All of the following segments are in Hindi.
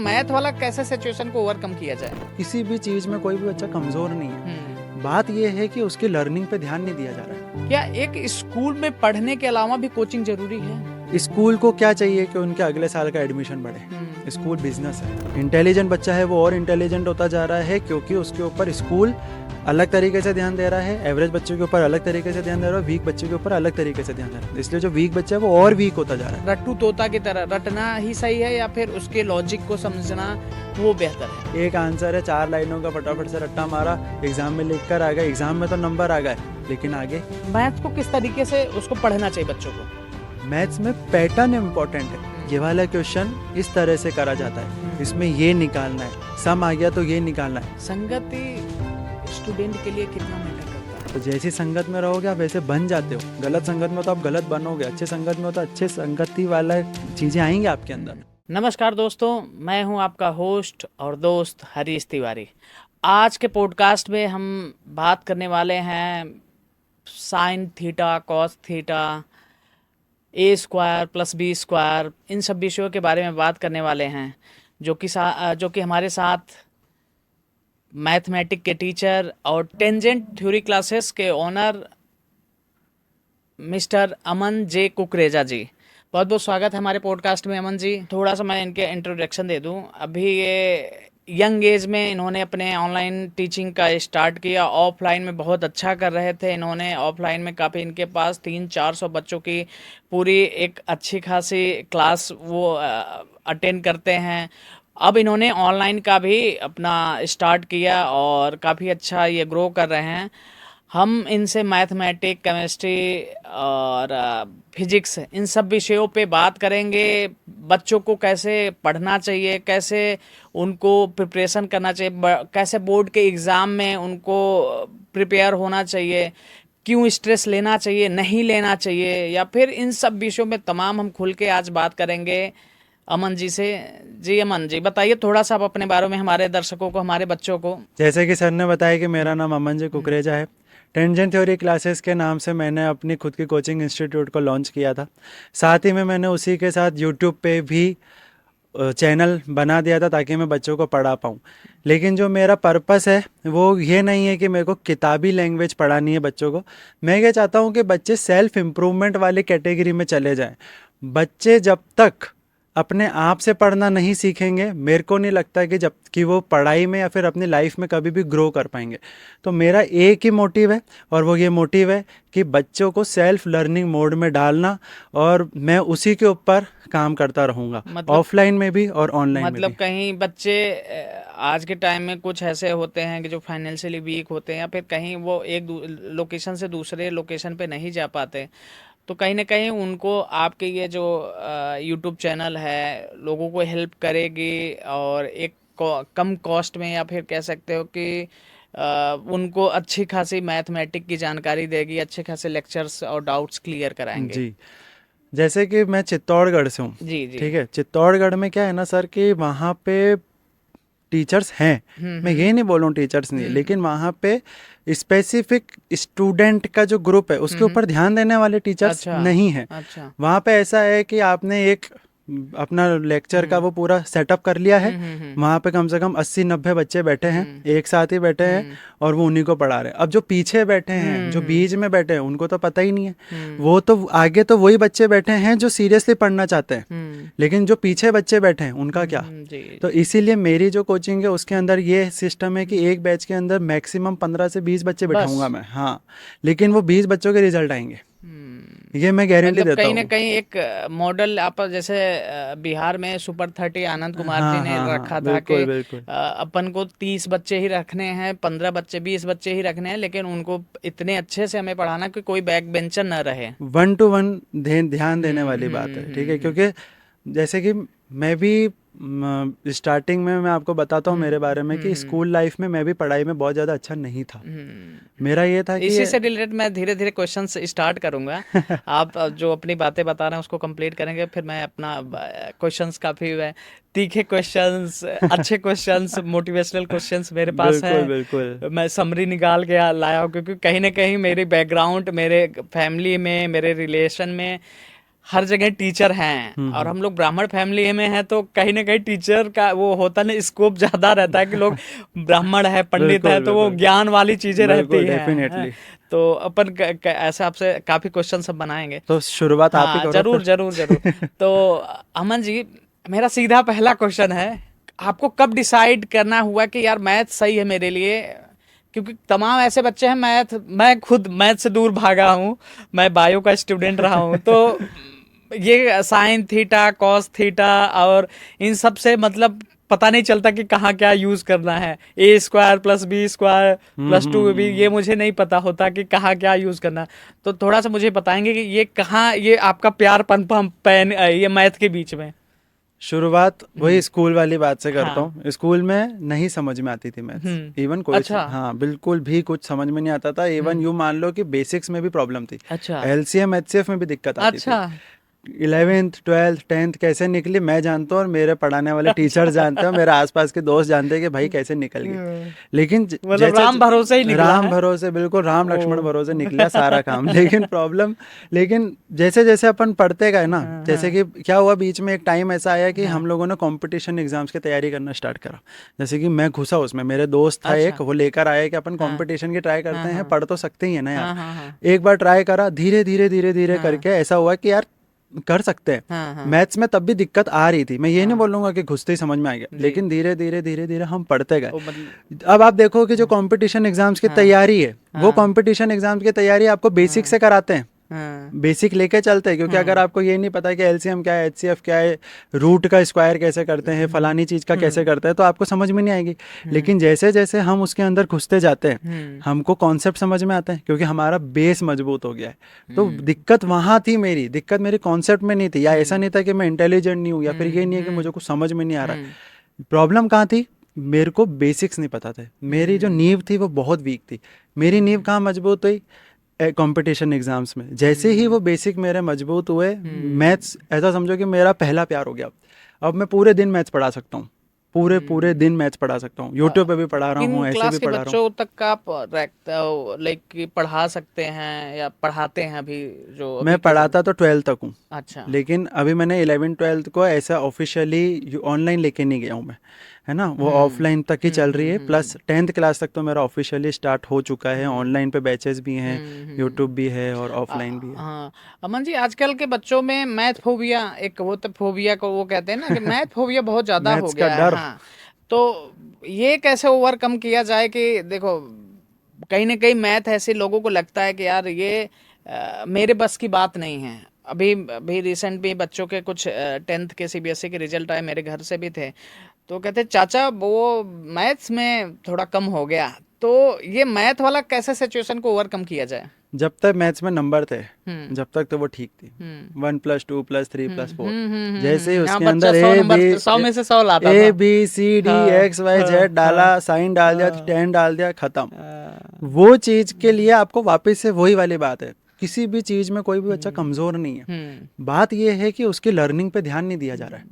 मैथ वाला कैसे सिचुएशन को ओवरकम किया जाए? किसी भी चीज में कोई भी बच्चा कमजोर नहीं है। बात यह है कि उसकी लर्निंग पे ध्यान नहीं दिया जा रहा क्या एक स्कूल में पढ़ने के अलावा भी कोचिंग जरूरी है? है। स्कूल को क्या चाहिए कि उनके अगले साल का एडमिशन बढ़े। स्कूल बिजनेस है। इंटेलिजेंट बच्चा है वो और इंटेलिजेंट होता जा रहा है क्योंकि उसके ऊपर स्कूल अलग तरीके से ध्यान दे रहा है, एवरेज बच्चों के ऊपर अलग तरीके से ध्यान दे रहा है, वीक बच्चों के ऊपर अलग तरीके से ध्यान दे रहा है। इसलिए जो वीक बच्चा है वो और वीक होता जा रहा है। रट्टू तोता की तरह रटना ही सही है या फिर उसके लॉजिक को समझना वो बेहतर है? एक आंसर है, 4 लाइनों का फटाफट से रट्टा मारा, एग्जाम में लिख कर आ गया, एग्जाम में तो नंबर आ गए, लेकिन आगे मैथ को किस तरीके से उसको पढ़ना चाहिए बच्चों को? मैथ्स में पैटर्न इम्पोर्टेंट है। ये वाला क्वेश्चन इस तरह से करा जाता है, इसमें ये निकालना है, सम आ गया तो ये निकालना है। संगति स्टूडेंट के लिए कितना मैटर करता है? तो जैसी संगत में रहोगे आप वैसे बन जाते हो। गलत संगत में तो आप गलत बनोगे, अच्छे संगत में तो अच्छे संगति वाला चीजें आएंगी आपके अंदर। नमस्कार दोस्तों, मैं हूं आपका होस्ट और दोस्त हरीश तिवारी। आज के पॉडकास्ट में हम बात करने वाले हैं साइन थीटा, कॉस थीटा, ए स्क्वायर प्लस बी स्क्वायर, इन सब विषयों के बारे में बात करने वाले हैं जो कि हमारे साथ मैथमेटिक के टीचर और टेंजेंट थ्योरी क्लासेस के ओनर मिस्टर अमन जे कुकरेजा जी। बहुत बहुत स्वागत है हमारे पॉडकास्ट में अमन जी। थोड़ा सा मैं इनके इंट्रोडक्शन दे दूं। अभी ये यंग एज में इन्होंने अपने ऑनलाइन टीचिंग का स्टार्ट किया। ऑफलाइन में बहुत अच्छा कर रहे थे इन्होंने। ऑफलाइन में काफ़ी इनके पास 300-400 बच्चों की पूरी एक अच्छी खासी क्लास वो अटेंड करते हैं। अब इन्होंने ऑनलाइन का भी अपना स्टार्ट किया और काफ़ी अच्छा ये ग्रो कर रहे हैं। हम इनसे मैथमेटिक्स, केमिस्ट्री और फिजिक्स इन सब विषयों पे बात करेंगे। बच्चों को कैसे पढ़ना चाहिए, कैसे उनको प्रिपरेशन करना चाहिए, कैसे बोर्ड के एग्ज़ाम में उनको प्रिपेयर होना चाहिए, क्यों स्ट्रेस लेना चाहिए, नहीं लेना चाहिए, या फिर इन सब विषयों में तमाम हम खुल के आज बात करेंगे अमन जी से। जी अमन जी, बताइए थोड़ा सा आप अपने बारे में हमारे दर्शकों को, हमारे बच्चों को। जैसे कि सर ने बताया कि मेरा नाम अमन जी कुकरेजा है। टेंजेंट थ्योरी क्लासेस के नाम से मैंने अपनी खुद की कोचिंग इंस्टीट्यूट को लॉन्च किया था। साथ ही में मैंने उसी के साथ यूट्यूब पे भी चैनल बना दिया था ताकि मैं बच्चों को पढ़ा पाऊँ। लेकिन जो मेरा पर्पस है वो ये नहीं है कि मेरे को किताबी लैंग्वेज पढ़ानी है बच्चों को। मैं ये चाहता हूँ कि बच्चे सेल्फ इम्प्रूवमेंट वाली कैटेगरी में चले जाएं। बच्चे जब तक अपने आप से पढ़ना नहीं सीखेंगे, मेरे को नहीं लगता कि जब कि वो पढ़ाई में या फिर अपनी लाइफ में कभी भी ग्रो कर पाएंगे। तो मेरा एक ही मोटिव है और वो ये मोटिव है कि बच्चों को सेल्फ लर्निंग मोड में डालना, और मैं उसी के ऊपर काम करता रहूँगा, ऑफलाइन में भी और ऑनलाइन में भी। मतलब कहीं बच्चे आज के टाइम में कुछ ऐसे होते हैं कि जो फाइनेंशियली वीक होते हैं या फिर कहीं वो एक लोकेशन से दूसरे लोकेशन पे नहीं जा पाते, तो कहीं ना कहीं उनको आपके ये जो यूट्यूब चैनल है लोगों को हेल्प करेगी और एक कम कॉस्ट में, या फिर कह सकते हो कि उनको अच्छी खासी मैथमेटिक की जानकारी देगी, अच्छे खासे लेक्चर्स और डाउट्स क्लियर कराएंगे। जी, जैसे कि मैं चित्तौड़गढ़ से हूँ। जी जी। ठीक है, चित्तौड़गढ़ में क्या है ना सर कि वहाँ पे टीचर्स हैं, मैं ये नहीं बोल रहा हूँ टीचर्स नहीं, लेकिन वहाँ पे स्पेसिफिक स्टूडेंट का जो ग्रुप है उसके ऊपर ध्यान देने वाले टीचर्स नहीं है। अच्छा। वहाँ पे ऐसा है कि आपने एक अपना लेक्चर का वो पूरा सेटअप कर लिया है, वहाँ पे कम से कम 80-90 बच्चे बैठे हैं, एक साथ ही बैठे हैं और वो उन्हीं को पढ़ा रहे हैं। अब जो पीछे बैठे हैं, जो बीच में बैठे हैं, उनको तो पता ही नहीं है। वो तो आगे तो वही बच्चे बैठे हैं जो सीरियसली पढ़ना चाहते हैं, लेकिन जो पीछे बच्चे बैठे हैं उनका क्या। तो इसीलिए मेरी जो कोचिंग है उसके अंदर ये सिस्टम है कि एक बैच के अंदर मैक्सिमम 15 से 20 बच्चे बैठाऊंगा मैं। हाँ, लेकिन वो 20 बच्चों के रिजल्ट आएंगे, ये मैं गारंटी देता हूँ। कहीं ना कहीं एक मॉडल आप जैसे बिहार में सुपर 30 आनंद कुमार जी ने रखा था कि अपन को 30 बच्चे ही रखने हैं, 15 बच्चे, 20 बच्चे ही रखने हैं, लेकिन उनको इतने अच्छे से हमें पढ़ाना कि कोई बैक बेंचर न रहे। 1-to-1 ध्यान देने वाली बात है। ठीक है, क्योंकि जैसे कि मैं भी स्टार्टिंग में मैं आपको बताता हूँ मेरे बारे में कि स्कूल लाइफ में मैं भी पढ़ाई में बहुत ज़्यादा अच्छा नहीं था। मेरा ये था कि इसी से रिलेटेड मैं धीरे धीरे क्वेश्चंस स्टार्ट करूंगा। आप जो अपनी बातें बता रहे हैं उसको कंप्लीट करेंगे, फिर मैं अपना क्वेश्चंस काफ़ी तीखे क्वेश्चंस, अच्छे क्वेश्चंस, मोटिवेशनल क्वेश्चंस मेरे पास है। बिल्कुल। मैं समरी निकाल के लाया हूँ क्योंकि कहीं ना कहीं मेरी बैकग्राउंड, मेरे फैमिली में, मेरे रिलेशन में हर जगह टीचर हैं और हम लोग ब्राह्मण फैमिली में हैं, तो कहीं ना कहीं टीचर का वो होता ना स्कोप ज्यादा रहता है कि लोग ब्राह्मण है, पंडित है, बिल्कुल तो वो बिल्कुल ज्ञान वाली चीजें रहती बिल्कुल हैं। डेफिनेटली। तो अपन ऐसे आपसे काफी क्वेश्चन सब बनाएंगे। तो शुरुआत आप ही हाँ करो जरूर जरूर जरूर। फिर। तो अमन जी, मेरा सीधा पहला क्वेश्चन है, आपको कब डिसाइड करना हुआ कि यार मैथ सही है मेरे लिए? क्योंकि तमाम ऐसे बच्चे हैं, मैं खुद मैथ से दूर भागा हूँ, मैं बायो का स्टूडेंट रहा हूँ, तो ये साइन थीटा कॉस थीटा और इन सब से मतलब पता नहीं चलता कि कहाँ क्या यूज करना है। A square plus B square plus two B, ये मुझे नहीं पता होता कि कहाँ क्या यूज करना है। तो थोड़ा सा मुझे बताएंगे कि ये कहाँ, ये आपका प्यार पनपम पेन ये मैथ के बीच में। शुरुआत वही स्कूल वाली बात से करता हाँ। हूँ। स्कूल में नहीं समझ में आती थी मैथ्स, इवन कोई अच्छा। हाँ बिल्कुल भी कुछ समझ में नहीं आता था। इवन यूँ मान लो कि बेसिक्स में भी प्रॉब्लम थी, अच्छा। एलसीएम एचसीएफ में भी दिक्कत आती अच्छा। थी। 11th 12th 10th कैसे निकली मैं जानता हूँ, और मेरे पढ़ाने वाले टीचर जानते हैं, मेरे आसपास के दोस्त जानते हैं कि भाई कैसे निकल गई। लेकिन मतलब राम भरोसे ही निकला राम है। भरोसे, बिल्कुल राम लक्ष्मण ओ। भरोसे निकला सारा काम। लेकिन जैसे जैसे अपन पढ़ते गए ना, हाँ, जैसे हाँ। कि क्या हुआ बीच में एक टाइम ऐसा आया कि हाँ। हम लोगों ने कंपटीशन एग्जाम्स की तैयारी करना स्टार्ट करा। जैसे कि मैं घुसा उसमें, मेरे दोस्त था एक, अच्छा। वो लेकर आया कि अपन हाँ। कंपटीशन की ट्राई करते हाँ, हैं, हाँ। पढ़ तो सकते ही है ना यार। हाँ, हाँ, हाँ। एक बार ट्राई करा, धीरे धीरे धीरे धीरे हाँ। करके ऐसा हुआ कि यार कर सकते हैं। हाँ, हाँ। मैथ्स में तब भी दिक्कत आ रही थी, मैं ये नहीं हाँ। बोलूंगा कि घुसते ही समझ में आ गया, जी। लेकिन धीरे धीरे धीरे धीरे हम पढ़ते गए। ओ मतलब। अब आप देखो कि जो कंपटीशन एग्जाम्स की हाँ। तैयारी है, वो हाँ। कंपटीशन एग्जाम्स की तैयारी आपको बेसिक हाँ। से कराते हैं, हाँ। बेसिक लेके चलते हैं। क्योंकि अगर हाँ। आपको ये नहीं पता कि एलसीएम क्या है, एचसीएफ क्या है, रूट का स्क्वायर कैसे करते हैं, फलानी चीज़ का कैसे करते हैं, तो आपको समझ में नहीं आएगी। लेकिन जैसे जैसे हम उसके अंदर घुसते जाते हैं, हमको कॉन्सेप्ट समझ में आते हैं, क्योंकि हमारा बेस मजबूत हो गया है। तो दिक्कत वहाँ थी, मेरी दिक्कत मेरी कॉन्सेप्ट में नहीं थी, या ऐसा नहीं था कि मैं इंटेलिजेंट नहीं हूँ, या फिर ये नहीं है कि मुझे कुछ समझ में नहीं आ रहा है। प्रॉब्लम कहाँ थी? मेरे को बेसिक्स नहीं पता थे, मेरी जो नींव थी वो बहुत वीक थी। मेरी नींव कहाँ मजबूत हुई? कंपटीशन एग्जाम्स में। जैसे ही वो बेसिक मेरे मजबूत हुए, मैथ्स ऐसा समझो कि मेरा पहला प्यार हो गया। अब मैं पूरे दिन मैथ्स पढ़ा सकता हूँ, पूरे पूरे दिन मैथ्स पढ़ा सकता हूँ, यूट्यूब पे भी पढ़ा रहा किन हूँ, ऐसे भी क्लास के पढ़ा रहा हूँ। बच्चों तक का आप लाइक कि पढ़ा सकते हैं या पढ़ाते हैं अभी, जो मैं अभी के पढ़ाता तो 12th तक हूँ, अच्छा। लेकिन अभी मैंने 11 12th को ऐसा ऑफिशियली ऑनलाइन लेके नहीं गया हूँ मैं, है ना, वो ऑफलाइन तक ही चल रही है। प्लस 10th क्लास तक तो मेरा ऑफिशियली स्टार्ट हो चुका है, ऑनलाइन पे बैचेस भी हैं, यूट्यूब भी है और ऑफलाइन भी है। हाँ अमन जी, आजकल के बच्चों में मैथ फोबिया, एक वो तो फोबिया को वो कहते हैं ना कि मैथ फोबिया बहुत ज्यादा हो मैथ्स का गया है। डर। हाँ। तो ये कैसे ओवरकम किया जाए कि देखो, कहीं ना कहीं मैथ ऐसे लोगों को लगता है कि यार ये मेरे बस की बात नहीं है। अभी अभी रिसेंट में बच्चों के कुछ 10th के सीबीएसई के रिजल्ट आए, मेरे घर से भी थे, तो कहते चाचा वो मैथ्स में थोड़ा कम हो गया। तो ये मैथ वाला कैसे सिचुएशन को ओवरकम किया जाए? जब तक मैथ्स में नंबर थे, हम्म। जब तक तो वो ठीक थी, हम्म। 1+2+3+4। जैसे ही हाँ उसके बच्चा अंदर 100 में से 100 लाता था। ABCD हाँ। XYZ हाँ। डाला, हाँ। साइन डाल दिया, हाँ। 10 डाल दिया, खत्म। हाँ। वो चीज के लिए आपको वापस से वही वाली बात है, किसी भी चीज में कोई भी बच्चा कमजोर नहीं है। बात ये है कि उसकी लर्निंग पे ध्यान नहीं दिया जा रहा है।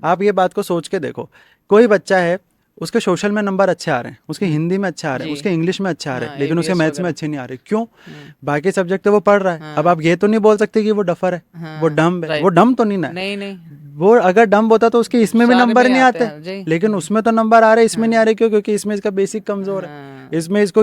आप ये बात को सोच के देखो, कोई बच्चा है, उसके सोशल में नंबर अच्छे आ रहे हैं, उसके हिंदी में अच्छे आ रहे हैं, जी। उसके इंग्लिश में अच्छे आ रहे हैं, हाँ लेकिन उसके एबीएस मैथ्स में वगैरह। अच्छे नहीं आ रहे, क्यों? बाकी सब्जेक्ट तो वो पढ़ रहा है। अब हाँ। आप ये तो नहीं बोल सकते कि वो डफर है, वो हाँ डम है। वो राइट। डम तो नहीं ना है। नहीं नहीं, वो अगर डम होता तो उसके इसमें भी सारे नंबर में नहीं आते आते, हैं जी। लेकिन उसमें तो नंबर आ रहे, इसमें नहीं आ हाँ। रहे, क्यों? क्योंकि इसमें इसका बेसिक कमजोर है। हाँ। इसमें इसको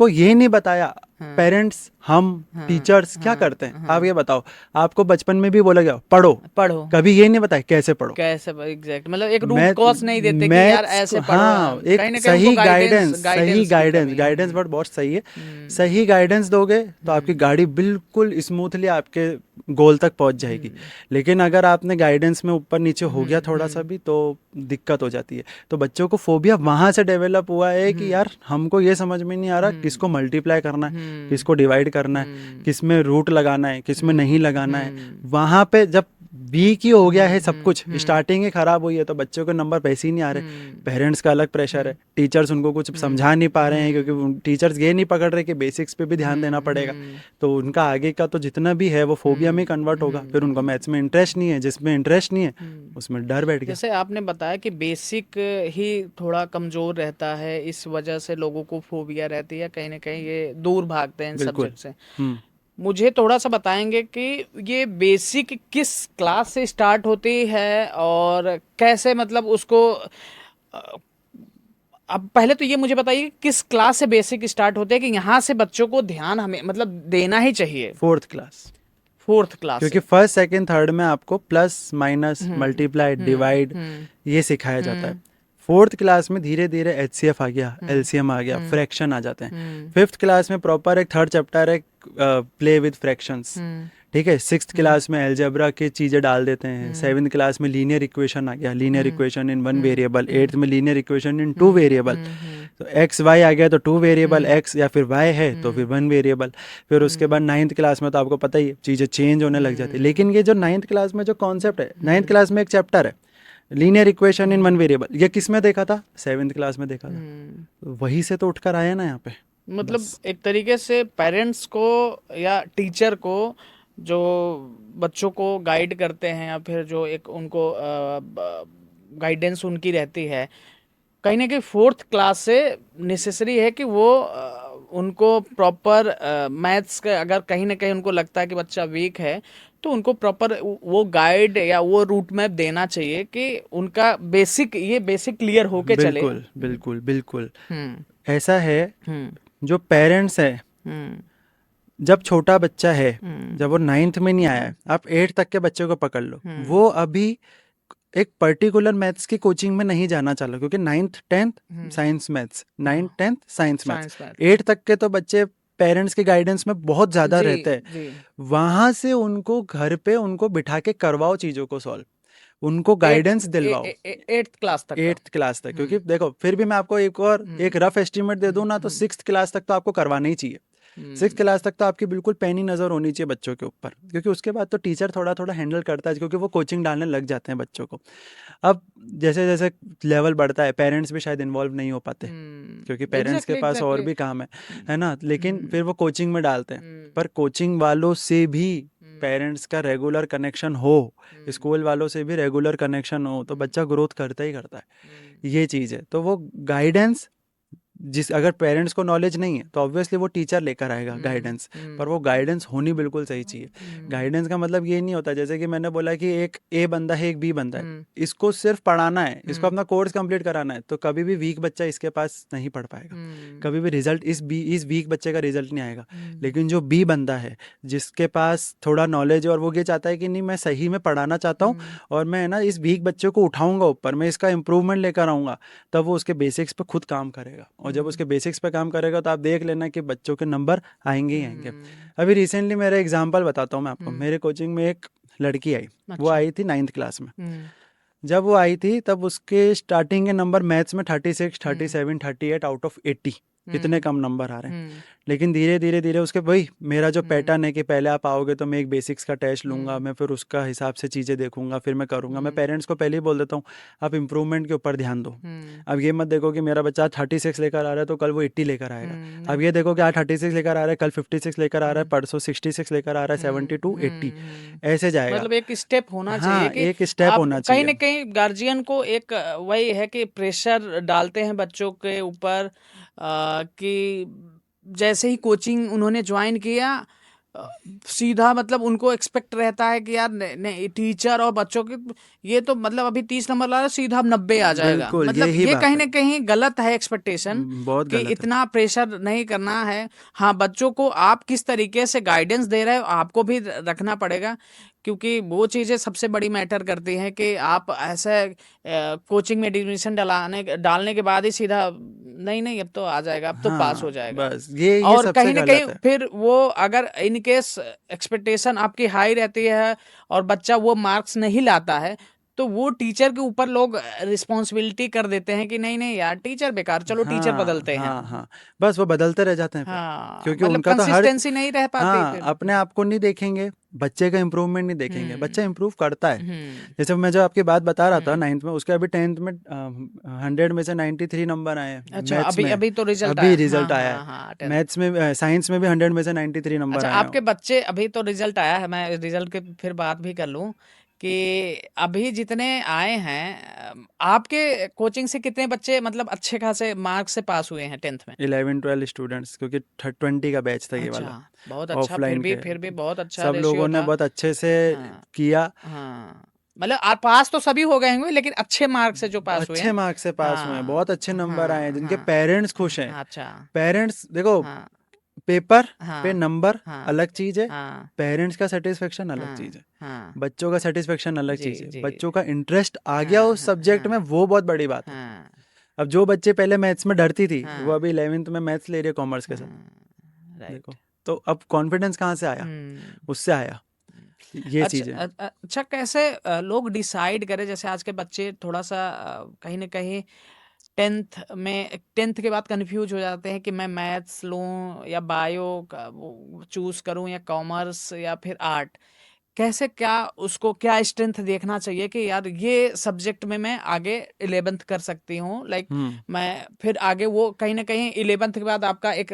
ये नहीं बताया। हाँ। पेरेंट्स, हम हाँ। टीचर्स क्या हाँ। करते हैं? आप हाँ। ये बताओ, आपको बचपन में भी बोला गया पढ़ो, पढ़ो कभी ये नहीं बताया कैसे पढ़ो। कैसे, एग्जैक्ट मतलब एक रूट मैथ कॉज नहीं देते कि यार मैथ्स को ऐसे पढ़ो। हाँ, कहीं एक ना कहीं उनको सही गाइडेंस गाइडेंस, सही गाइडेंस की गाइडेंस, कमी है। गाइडेंस वर्ड बहुत सही है। हम्म। सही गाइडेंस दोगे तो आपकी गाड़ी बिल्कुल स्मूथली आपके गोल तक पहुंच जाएगी। लेकिन अगर आपने गाइडेंस में ऊपर नीचे हो गया थोड़ा सा भी, तो दिक्कत हो जाती है। तो बच्चों को फोबिया वहां से डेवलप हुआ है कि यार हमको ये समझ में नहीं आ रहा किसको मल्टीप्लाई करना है, किसको डिवाइड करना है, किस में रूट लगाना है, किस में नहीं लगाना है। वहां पे जब वीक ही हो गया है सब कुछ, स्टार्टिंग ही खराब हुई है, तो बच्चों के नंबर पैसे ही नहीं आ रहे। पेरेंट्स का अलग प्रेशर है, टीचर्स उनको कुछ समझा नहीं पा रहे हैं, क्योंकि टीचर्स ये नहीं पकड़ रहे कि बेसिक्स पे भी ध्यान देना पड़ेगा। तो उनका आगे का तो जितना भी है वो फोबिया में कन्वर्ट होगा। फिर उनको मैथ्स में इंटरेस्ट नहीं है, जिसमें इंटरेस्ट नहीं है उसमें डर बैठ गया। जैसे आपने बताया कि बेसिक ही थोड़ा कमजोर रहता है, इस वजह से लोगों को फोबिया रहती है, कहीं ना कहीं ये दूर भागते हैं इन बिल्कुल। सब्जेक्ट से। हम्म। मुझे थोड़ा सा बताएंगे कि ये बेसिक किस क्लास से स्टार्ट होती है और कैसे मतलब उसको अब पहले तो ये मुझे बताइए कि किस क्लास से बेसिक स्टार्ट होते हैं कि यहाँ से बच्चों को ध्यान हमें मतलब देना ही चाहिए। 4th क्लास, फोर्थ क्लास क्योंकि से। फर्स्ट सेकंड थर्ड में आपको प्लस माइनस मल्टीप्लाई डिवाइड हम्म ये सिखाया जाता है। हम्म 4th क्लास में धीरे धीरे एचसीएफ आ गया, एलसीएम आ गया, फ्रैक्शन आ जाते हैं। 5th क्लास में प्रॉपर एक थर्ड चैप्टर है प्ले विद फ्रैक्शंस, ठीक है। 6th क्लास में अलजेब्रा की चीज़ें डाल देते हैं। 7th क्लास में लीनियर इक्वेशन आ गया, linear equation in 1 variable. 8th में लीनियर इक्वेशन इन 2 वेरिएबल। तो एक्स वाई आ गया तो 2 वेरिएबल, एक्स या फिर वाई है तो फिर 1 वेरिएबल। फिर उसके बाद 9th क्लास में तो आपको पता ही है चीज़ें चेंज होने लग जाती है। लेकिन ये जो 9th क्लास में जो कॉन्सेप्ट है, 9th क्लास में एक चैप्टर है लीनियर इक्वेशन इन 1 वेरिएबल, ये किस में देखा था? 7th क्लास में देखा था। तो वहीं से तो उठकर आया ना यहाँ पे। मतलब एक तरीके से पेरेंट्स को या टीचर को जो बच्चों को गाइड करते हैं या फिर जो एक उनको गाइडेंस उनकी रहती है, कहीं ना कहीं फोर्थ क्लास से नेसेसरी है कि वो उनको प्रॉपर मैथ्स का अगर कहीं ना कहीं उनको लगता है कि बच्चा वीक है तो उनको प्रॉपर वो गाइड या वो रूट मैप देना चाहिए कि उनका बेसिक क्लियर होके चले। बिल्कुल बिल्कुल बिल्कुल हम्म ऐसा है। हम्म जो पेरेंट्स है, हम्म जब छोटा बच्चा है, हम्म जब वो 9th में नहीं आया है, आप 8th तक के बच्चे को पकड़ लो, हम्म वो अभी एक पर्टिकुलर मैथ्स की कोचिंग में नहीं जाना चाह रहा, क्योंकि 9th 10th science maths, 9th 10th science maths. Science math. 8th तक के तो बच्चे पेरेंट्स के गाइडेंस में बहुत ज़्यादा जी रहते हैं। जी। वहाँ से उनको घर पे उनको बिठा के करवाओ चीज़ों को सॉल्व, उनको गाइडेंस दिलवाओ। 8th क्लास तक का। 8th क्लास तक, क्योंकि देखो फिर भी मैं आपको एक और एक रफ एस्टिमेट दे दूं ना, तो 6th क्लास तक तो आपको करवाना ही चाहिए। 6th क्लास तक तो आपकी बिल्कुल पैनी नज़र होनी चाहिए बच्चों के ऊपर, क्योंकि उसके बाद तो टीचर थोड़ा थोड़ा हैंडल करता है, क्योंकि वो कोचिंग डालने लग जाते हैं बच्चों को। अब जैसे जैसे लेवल बढ़ता है, पेरेंट्स भी शायद इन्वॉल्व नहीं हो पाते, क्योंकि पेरेंट्स के एग्जैक्टली पास और एग्जैक्टली। भी काम है ना। लेकिन फिर वो कोचिंग में डालते हैं, हम्म पर कोचिंग वालों से भी पेरेंट्स का रेगुलर कनेक्शन हो, स्कूल वालों से भी रेगुलर कनेक्शन हो, तो बच्चा ग्रोथ करता ही करता है। ये चीज़ है। तो वो गाइडेंस, जिस अगर पेरेंट्स को नॉलेज नहीं है तो ऑब्वियसली वो टीचर लेकर आएगा गाइडेंस, पर वो गाइडेंस होनी बिल्कुल सही चाहिए। गाइडेंस का मतलब ये नहीं होता, जैसे कि मैंने बोला कि एक ए बंदा है एक बी बंदा है, इसको सिर्फ पढ़ाना है, इसको अपना कोर्स कंप्लीट कराना है, तो कभी भी वीक बच्चा इसके पास नहीं पढ़ पाएगा, कभी भी रिजल्ट इस वीक बच्चे का रिजल्ट नहीं आएगा। लेकिन जो बी बंदा है, जिसके पास थोड़ा नॉलेज है और वो ये चाहता है कि नहीं मैं सही में पढ़ाना चाहता हूँ और मैं ना इस वीक बच्चे को उठाऊंगा ऊपर, मैं इसका इंप्रूवमेंट लेकर आऊँगा, तब वो उसके बेसिक्स पे खुद काम करेगा। और जब उसके बेसिक्स पे काम करेगा तो आप देख लेना कि बच्चों के नंबर आएंगे ही आएंगे। अभी रिसेंटली मेरा एग्जांपल बताता हूँ मैं आपको। मेरे कोचिंग में एक लड़की आई, वो अच्छा। आई थी 9th क्लास में। जब वो आई थी तब उसके स्टार्टिंग के नंबर मैथ्स में 36 37 38 आउट ऑफ 80, इतने कम नंबर आ रहे हैं। लेकिन धीरे धीरे धीरे उसके वही मेरा जो पैटर्न है कि पहले आप आओगे तो मैं एक बेसिक्स का टेस्ट लूंगा, मैं फिर उसका हिसाब से चीज़ें देखूंगा, फिर मैं करूंगा। मैं पेरेंट्स को पहले ही बोल देता हूँ आप इम्प्रूवमेंट के ऊपर ध्यान दो। अब ये मत देखो कि मेरा बच्चा 36 लेकर आ रहा है तो कल वो 80 लेकर आएगा। अब ये देखो कि आज 36 लेकर आ रहा है, कल 56 लेकर आ रहा है, परसों 66 लेकर आ रहा है, 72 80 ऐसे जाएगा। मतलब एक स्टेप होना चाहिए हाँ, कि एक स्टेप आप होना कहीं चाहिए। ना कहीं गार्जियन को एक वही है कि प्रेशर डालते हैं बच्चों के ऊपर कि जैसे ही कोचिंग उन्होंने ज्वाइन किया अ, सीधा मतलब उनको एक्सपेक्ट रहता है कि यार नहीं टीचर और बच्चों के ये तो मतलब अभी 30 नंबर ला रहा है सीधा 90 आ जाएगा। बिल्कुल मतलब यही ये बात कहीं है। ना कहीं गलत है एक्सपेक्टेशन बहुत कि गलत है। इतना प्रेशर नहीं करना है। हाँ बच्चों को आप किस तरीके से गाइडेंस दे रहे हो आपको भी रखना पड़ेगा, क्योंकि वो चीज़ें सबसे बड़ी मैटर करती हैं कि आप ऐसे कोचिंग में एडमिशन डालने के बाद ही सीधा नहीं नहीं अब तो आ जाएगा अब तो पास हो हाँ, जाएगा। बस ये और सबसे कहीं ना कहीं गलत है। फिर वो अगर इन केस एक्सपेक्टेशन आपकी हाई रहती है और बच्चा वो मार्क्स नहीं लाता है तो वो टीचर के ऊपर लोग रिस्पॉन्सिबिलिटी कर देते हैं कि नहीं नहीं यार टीचर बेकार, चलो टीचर हाँ बदलते हैं। हाँ हाँ, बस वो बदलते रह जाते हैं फिर, हाँ क्योंकि मतलब उनका तो हर कंसिस्टेंसी नहीं रह पाती हाँ, फिर। अपने आप को नहीं देखेंगे, बच्चे का इम्प्रूवमेंट नहीं देखेंगे। बच्चा इम्प्रूव करता है। हम्म जैसे मैं जो आपकी बात बता रहा था हम्म 9th में, उसके अभी 10th में 100 में से 93 नंबर आए हैं अच्छा मैथ्स अभी में। अभी तो रिजल्ट अभी आया। हाँ रिजल्ट आया है। हाँ हाँ 10th। मैथ्स में साइंस में भी 100 में से 93 नंबर अच्छा आए हैं। आपके बच्चे अभी तो रिजल्ट आया है, मैं रिजल्ट के फिर बात भी कर लूँ कि अभी जितने आए हैं आपके कोचिंग से कितने बच्चे मतलब अच्छे खासे मार्क्स से पास हुए हैं 10th में? 11-12 स्टूडेंट्स, क्योंकि 20 का बैच था ये अच्छा, वाला, बहुत अच्छा, ऑफलाइन के। फिर भी बहुत अच्छा सब रेशियो लोगों ने था। बहुत अच्छे से हाँ, किया, हाँ, मतलब पास तो सभी हो गए होंगे लेकिन अच्छे मार्क्स से जो पास हुए अच्छे हैं। मार्क्स से पास हुए हैं, हाँ, बहुत अच्छे नंबर आए हैं, हाँ, जिनके हाँ, पेरेंट्स खुश हैं। हाँ, अच्छा, पेरेंट्स देखो, हाँ, पेपर पे हाँ, नंबर हाँ, अलग चीज़ है, हाँ, पेरेंट्स का सेटिस्फेक्शन अलग चीज़ हाँ, है, हाँ, बच्चों का सेटिस्फेक्शन अलग जी, चीज़ है, जी, बच्चों का इंटरेस्ट आ गया हाँ, उस हाँ, सब्जेक्ट हाँ, में, वो बहुत बड़ी बात है। हाँ, अब जो बच्चे पहले मैथ्स में डरती थी, वो हाँ, अभी 11th में मैथ्स ले रही है कॉमर्स के साथ। हाँ, देखो, राइट। तो अब कॉन्फिडेंस कहाँ से आया? हुँ। उससे आया, ये अच्छा चीज़ें। अच्छा कैसे लोग डिसाइड करें जैसे आज के बच्चे थोड़ा-सा कहीं न कहीं 10th के बाद कन्फ्यूज़ हो जाते हैं कि मैं मैथ्स लूँ या बायो का वो चूज़ करूँ या कॉमर्स या फिर आर्ट। कैसे क्या उसको क्या स्ट्रेंथ देखना चाहिए कि यार ये सब्जेक्ट में मैं आगे 11th कर सकती हूँ लाइक हुँ, मैं फिर आगे वो कहीं न कहीं 11th के बाद आपका एक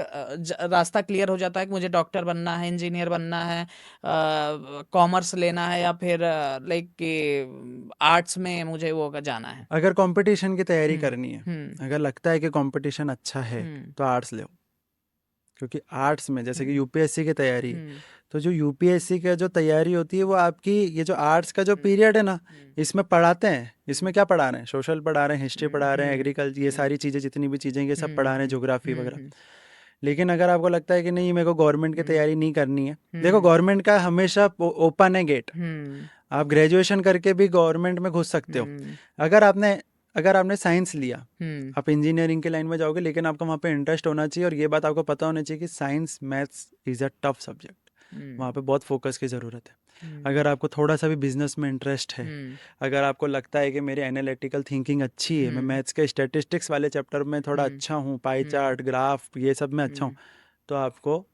रास्ता क्लियर हो जाता है कि मुझे डॉक्टर बनना है, इंजीनियर बनना है, कॉमर्स लेना है या फिर लाइक कि आर्ट्स में मुझे वो जाना है। अगर कंपटीशन की तैयारी हुँ, करनी है, हुँ, अगर लगता है कि कंपटीशन अच्छा है, हुँ, तो आर्ट्स लो। क्योंकि आर्ट्स में जैसे कि हुँ, यूपीएससी की तैयारी है, हुँ, तो जो यूपीएससी का जो तैयारी होती है, वो आपकी ये जो आर्ट्स का जो हुँ, पीरियड है ना, हुँ, इसमें पढ़ाते हैं। हुँ, इसमें क्या पढ़ा रहे हैं? सोशल पढ़ा रहे हैं, हिस्ट्री हुँ, पढ़ा रहे हैं, हुँ, एग्रीकल्चर, ये हुँ, सारी चीज़ें जितनी भी चीज़ें, ये सब हुँ, पढ़ा रहे हैं, हुँ, ज्योग्राफी हुँ, वगैरह। हुँ, लेकिन अगर आपको लगता है कि नहीं, मेरे को गवर्नमेंट की हुँ, तैयारी नहीं करनी है, देखो हुँ, गवर्नमेंट का हमेशा ओपन है गेट। हुँ, आप ग्रेजुएशन करके भी गवर्नमेंट में घुस सकते हो। हुँ, अगर आपने अगर आपने साइंस लिया, हुँ, आप इंजीनियरिंग की लाइन में जाओगे, लेकिन आपका वहाँ पे इंटरेस्ट होना चाहिए, और ये बात आपको पता होनी चाहिए कि science maths is a tough subject. वहाँ हुँ, पे बहुत फोकस की ज़रूरत है। हुँ, अगर आपको थोड़ा सा भी बिजनेस में इंटरेस्ट है, हुँ, अगर आपको लगता है कि मेरी एनालिटिकल थिंकिंग अच्छी है, मैं हुँ, मैथ्स के स्टैटिस्टिक्स वाले चैप्टर में थोड़ा हुँ, अच्छा हूँ, पाई हुँ, चार्ट, ग्राफ, ये सब में अच्छा हूँ, हुँ, तो आपको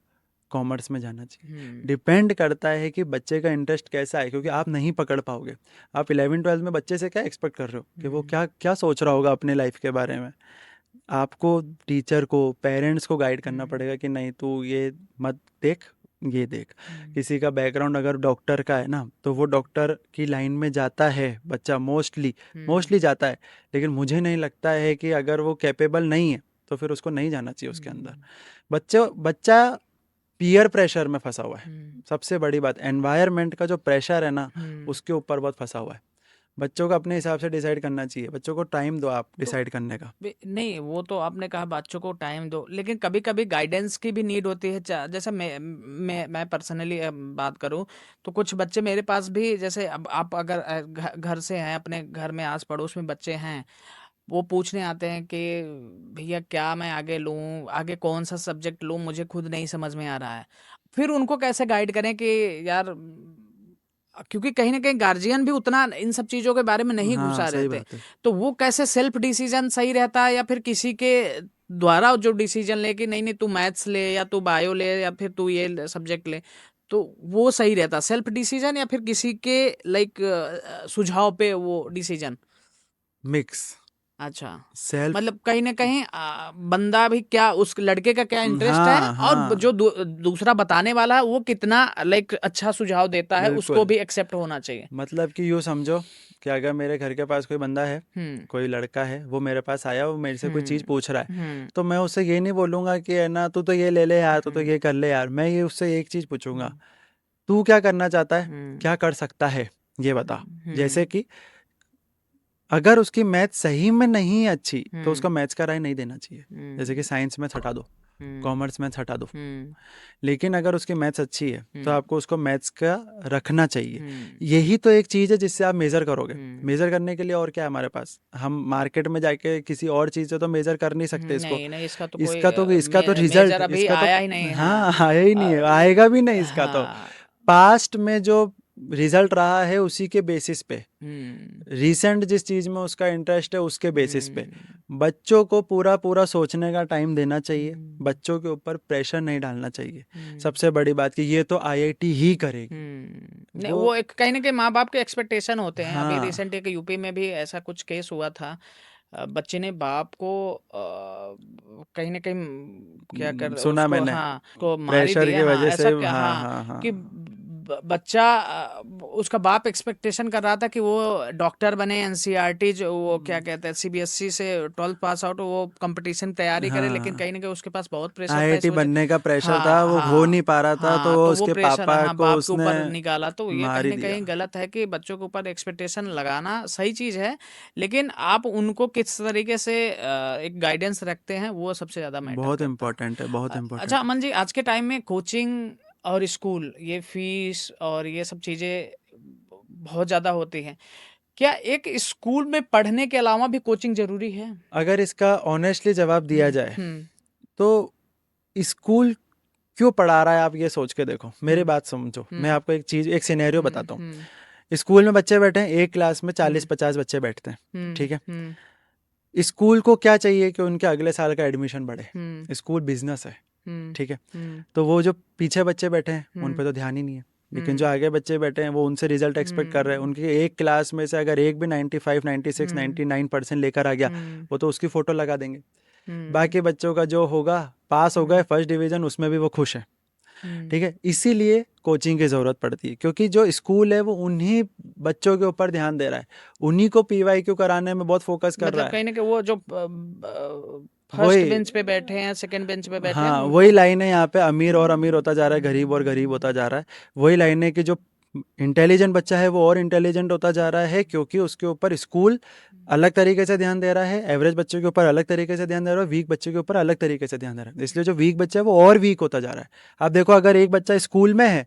कॉमर्स में जाना चाहिए। हुँ, डिपेंड करता है कि बच्चे का इंटरेस्ट कैसा है, क्योंकि हुँ, आप नहीं पकड़ पाओगे। आप 11th-12th में बच्चे से क्या एक्सपेक्ट कर रहे हो कि वो हुँ, क्या क्या सोच रहा होगा अपने लाइफ के बारे में? आपको, टीचर को, पेरेंट्स को गाइड करना हुँ, पड़ेगा कि नहीं, तू ये मत देख, ये देख। हुँ, किसी का बैकग्राउंड अगर डॉक्टर का है ना, तो वो डॉक्टर की लाइन में जाता है बच्चा, मोस्टली हुँ, मोस्टली जाता है। लेकिन मुझे नहीं लगता है कि अगर वो कैपेबल नहीं है, तो फिर उसको नहीं जाना चाहिए उसके अंदर। हुँ, बच्चा बच्चा पीयर प्रेशर में फंसा हुआ है। हुँ, सबसे बड़ी बात, एनवायरनमेंट का जो प्रेशर है ना, हुँ। उसके ऊपर बहुत फंसा हुआ है। बच्चों को अपने हिसाब से डिसाइड करना चाहिए, बच्चों को टाइम दो आप तो डिसाइड करने का। नहीं वो तो आपने कहा बच्चों को टाइम दो लेकिन कभी कभी गाइडेंस की भी नीड होती है जैसे मैं पर्सनली बात करूं तो कुछ बच्चे मेरे पास भी जैसे अब आप अगर घर से हैं अपने घर में आस पड़ोस में बच्चे हैं वो पूछने आते हैं कि भैया क्या मैं आगे लूं आगे कौन सा सब्जेक्ट लूं मुझे खुद नहीं समझ में आ रहा है फिर उनको कैसे गाइड करें कि यार क्योंकि कहीं ना कहीं गार्जियन भी उतना इन सब चीजों के बारे में नहीं हाँ, घुसा सही रहते बात है। तो वो कैसे सेल्फ डिसीजन सही रहता है या फिर किसी के द्वारा जो डिसीजन ले कि नहीं नहीं तू मैथ्स ले या तू बायो ले या फिर तू ये सब्जेक्ट ले तो वो सही रहता सेल्फ डिसीजन या फिर किसी के लाइक सुझाव पे वो डिसीजन मिक्स, अच्छा सेल्फ। मतलब कहीं ना कहीं बंदा भी क्या उस लड़के का क्या इंटरेस्ट है हाँ, और हाँ, जो दूसरा बताने वाला है वो कितना लाइक अच्छा सुझाव देता है उसको बिल्कुल। भी एक्सेप्ट होना चाहिए मतलब कि यूँ समझो कि अगर मेरे घर के पास कोई बंदा है, हम्म कोई लड़का है, वो मेरे पास आया, वो मेरे से कोई चीज़ हम्म पूछ रहा है, हम्म तो मैं उससे ये नहीं बोलूँगा कि है ना, तू तो ये ले ले यार, तू तो हम्म ये कर ले यार। मैं ये उससे एक चीज़ पूछूंगा, हम्म तू क्या करना चाहता है, हम्म क्या कर सकता है, ये बता। हम्म जैसे कि अगर उसकी मैथ सही में नहीं अच्छी, तो हम्म उसका मैथ्स का राय नहीं देना चाहिए। जैसे कि हम्म साइंस मैथ्स हटा दो, हम्म कॉमर्स मैथ्स हटा दो। हम्म लेकिन अगर उसकी मैथ्स अच्छी है, तो हम्म आपको उसको मैथ्स का रखना चाहिए। हम्म यही तो एक चीज़ है जिससे आप मेज़र करोगे। हम्म मेज़र करने के लिए और क्या है हमारे पास? हम मार्केट में जाके किसी और चीज़ से तो मेज़र कर नहीं सकते इसको। नहीं नहीं इसका तो कोई इसका तो मेजर रिज़ल्ट, अभी इसका तो, आया ही नहीं हाँ, आया ही नहीं है, ये आएगा भी नहीं इसका तो। हाँ पास्ट में जो रिज़ल्ट रहा है, उसी के बेसिस पे, हम्म रिसेंट जिस चीज़ में उसका इंटरेस्ट है, उसके बेसिस पे हम्म बच्चों को पूरा पूरा सोचने का टाइम देना चाहिए। हम्म बच्चों के ऊपर प्रेशर नहीं डालना चाहिए। हम्म सबसे बड़ी बात कि ये तो आईआईटी ही करेगी, नहीं वो, वो एक कहीं ना कहीं माँ बाप के एक्सपेक्टेशन होते हैं अभी हाँ, रिसेंट एक यूपी में भी ऐसा कुछ केस हुआ था बच्चे ने बाप को कहीं ना कहीं क्या कर सुना उसको मैंने, हाँ को मार ही प्रेशर दिया की हाँ वजह से, ऐसा क्या हाँ, हाँ हाँ, कि हाँ, बच्चा उसका बाप एक्सपेक्टेशन कर रहा था कि वो डॉक्टर बने, एनसीईआरटी जो वो क्या कहते हैं सीबीएसई से 12th पास आउट, वो कंपटीशन तैयारी करे, लेकिन हाँ, कहीं ना कहीं उसके पास बहुत प्रेशर था इस आईआईटी वजह। बनने का प्रेशर था, हाँ वो हो नहीं हाँ पा रहा था, तो हाँ, वो तो वो उसके प्रेशर पापा हाँ को बाप के उसने ऊपर निकाला, तो ये मार कहीं ही ना दिया। कहीं गलत है कि बच्चों के ऊपर एक्सपेक्टेशन लगाना सही चीज है, लेकिन आप उनको किस तरीके से एक गाइडेंस रखते हैं वो सबसे ज्यादा मैटर बहुत करता है। इम्पोर्टेंट है, बहुत अच्छा इम्पोर्टेंट है। अमन जी, आज के टाइम में कोचिंग और स्कूल, ये फीस और ये सब चीजें बहुत ज्यादा होती हैं, क्या एक स्कूल में पढ़ने के अलावा भी कोचिंग जरूरी है? अगर इसका ऑनेस्टली जवाब दिया जाए हम्म तो स्कूल क्यों पढ़ा रहा है, आप ये सोच के देखो, मेरी हम्म बात समझो, मैं हम्म आपको एक चीज, एक सिनेरियो हम्म बताता हम्म हूँ। स्कूल में बच्चे बैठे हैं, एक क्लास में हम्म 40-50 बच्चे बैठते हैं, हम्म ठीक है। हम्म स्कूल को क्या चाहिए कि उनके अगले साल का एडमिशन बढ़े। हम्म स्कूल बिजनेस है, हम्म ठीक है। हम्म तो वो जो पीछे बच्चे बैठे हैं उन हम्म पे तो ध्यान ही नहीं है, लेकिन जो हम्म आगे बच्चे बैठे हैं वो उनसे रिजल्ट एक्सपेक्ट कर रहे हैं। हम्म उनकी एक क्लास में से अगर एक भी 95, 96, हम्म 99% लेकर आ गया, हम्म वो तो उसकी फ़ोटो लगा देंगे। हम्म बाकी बच्चों का जो होगा, पास हो गए हम्म फर्स्ट डिवीज़न, उसमें भी वो खुश है, हम्म ठीक है। इसीलिए कोचिंग की ज़रूरत पड़ती है, क्योंकि जो स्कूल है वो उन्हीं बच्चों के ऊपर ध्यान दे रहा है, उन्हीं को पीवाईक्यू कराने में बहुत फोकस कर रहा मतलब है। कहीं ना कहीं वो जो फर्स्ट वही, बेंच पे बैठे हैं, सेकंड बेंच पे बैठे हैं हाँ, उनको। वही लाइन है यहाँ पे, अमीर और अमीर होता जा रहा है, गरीब और गरीब होता जा रहा है। वही लाइन है कि जो इंटेलिजेंट बच्चा है वो और इंटेलिजेंट होता जा रहा है, क्योंकि उसके ऊपर स्कूल अलग तरीके से ध्यान दे रहा है, एवरेज बच्चों के ऊपर अलग तरीके से ध्यान दे रहा है, वीक बच्चों के ऊपर अलग तरीके से ध्यान दे रहा है। इसलिए जो वीक बच्चा है वो और वीक होता जा रहा है। आप देखो, अगर एक बच्चा स्कूल में है,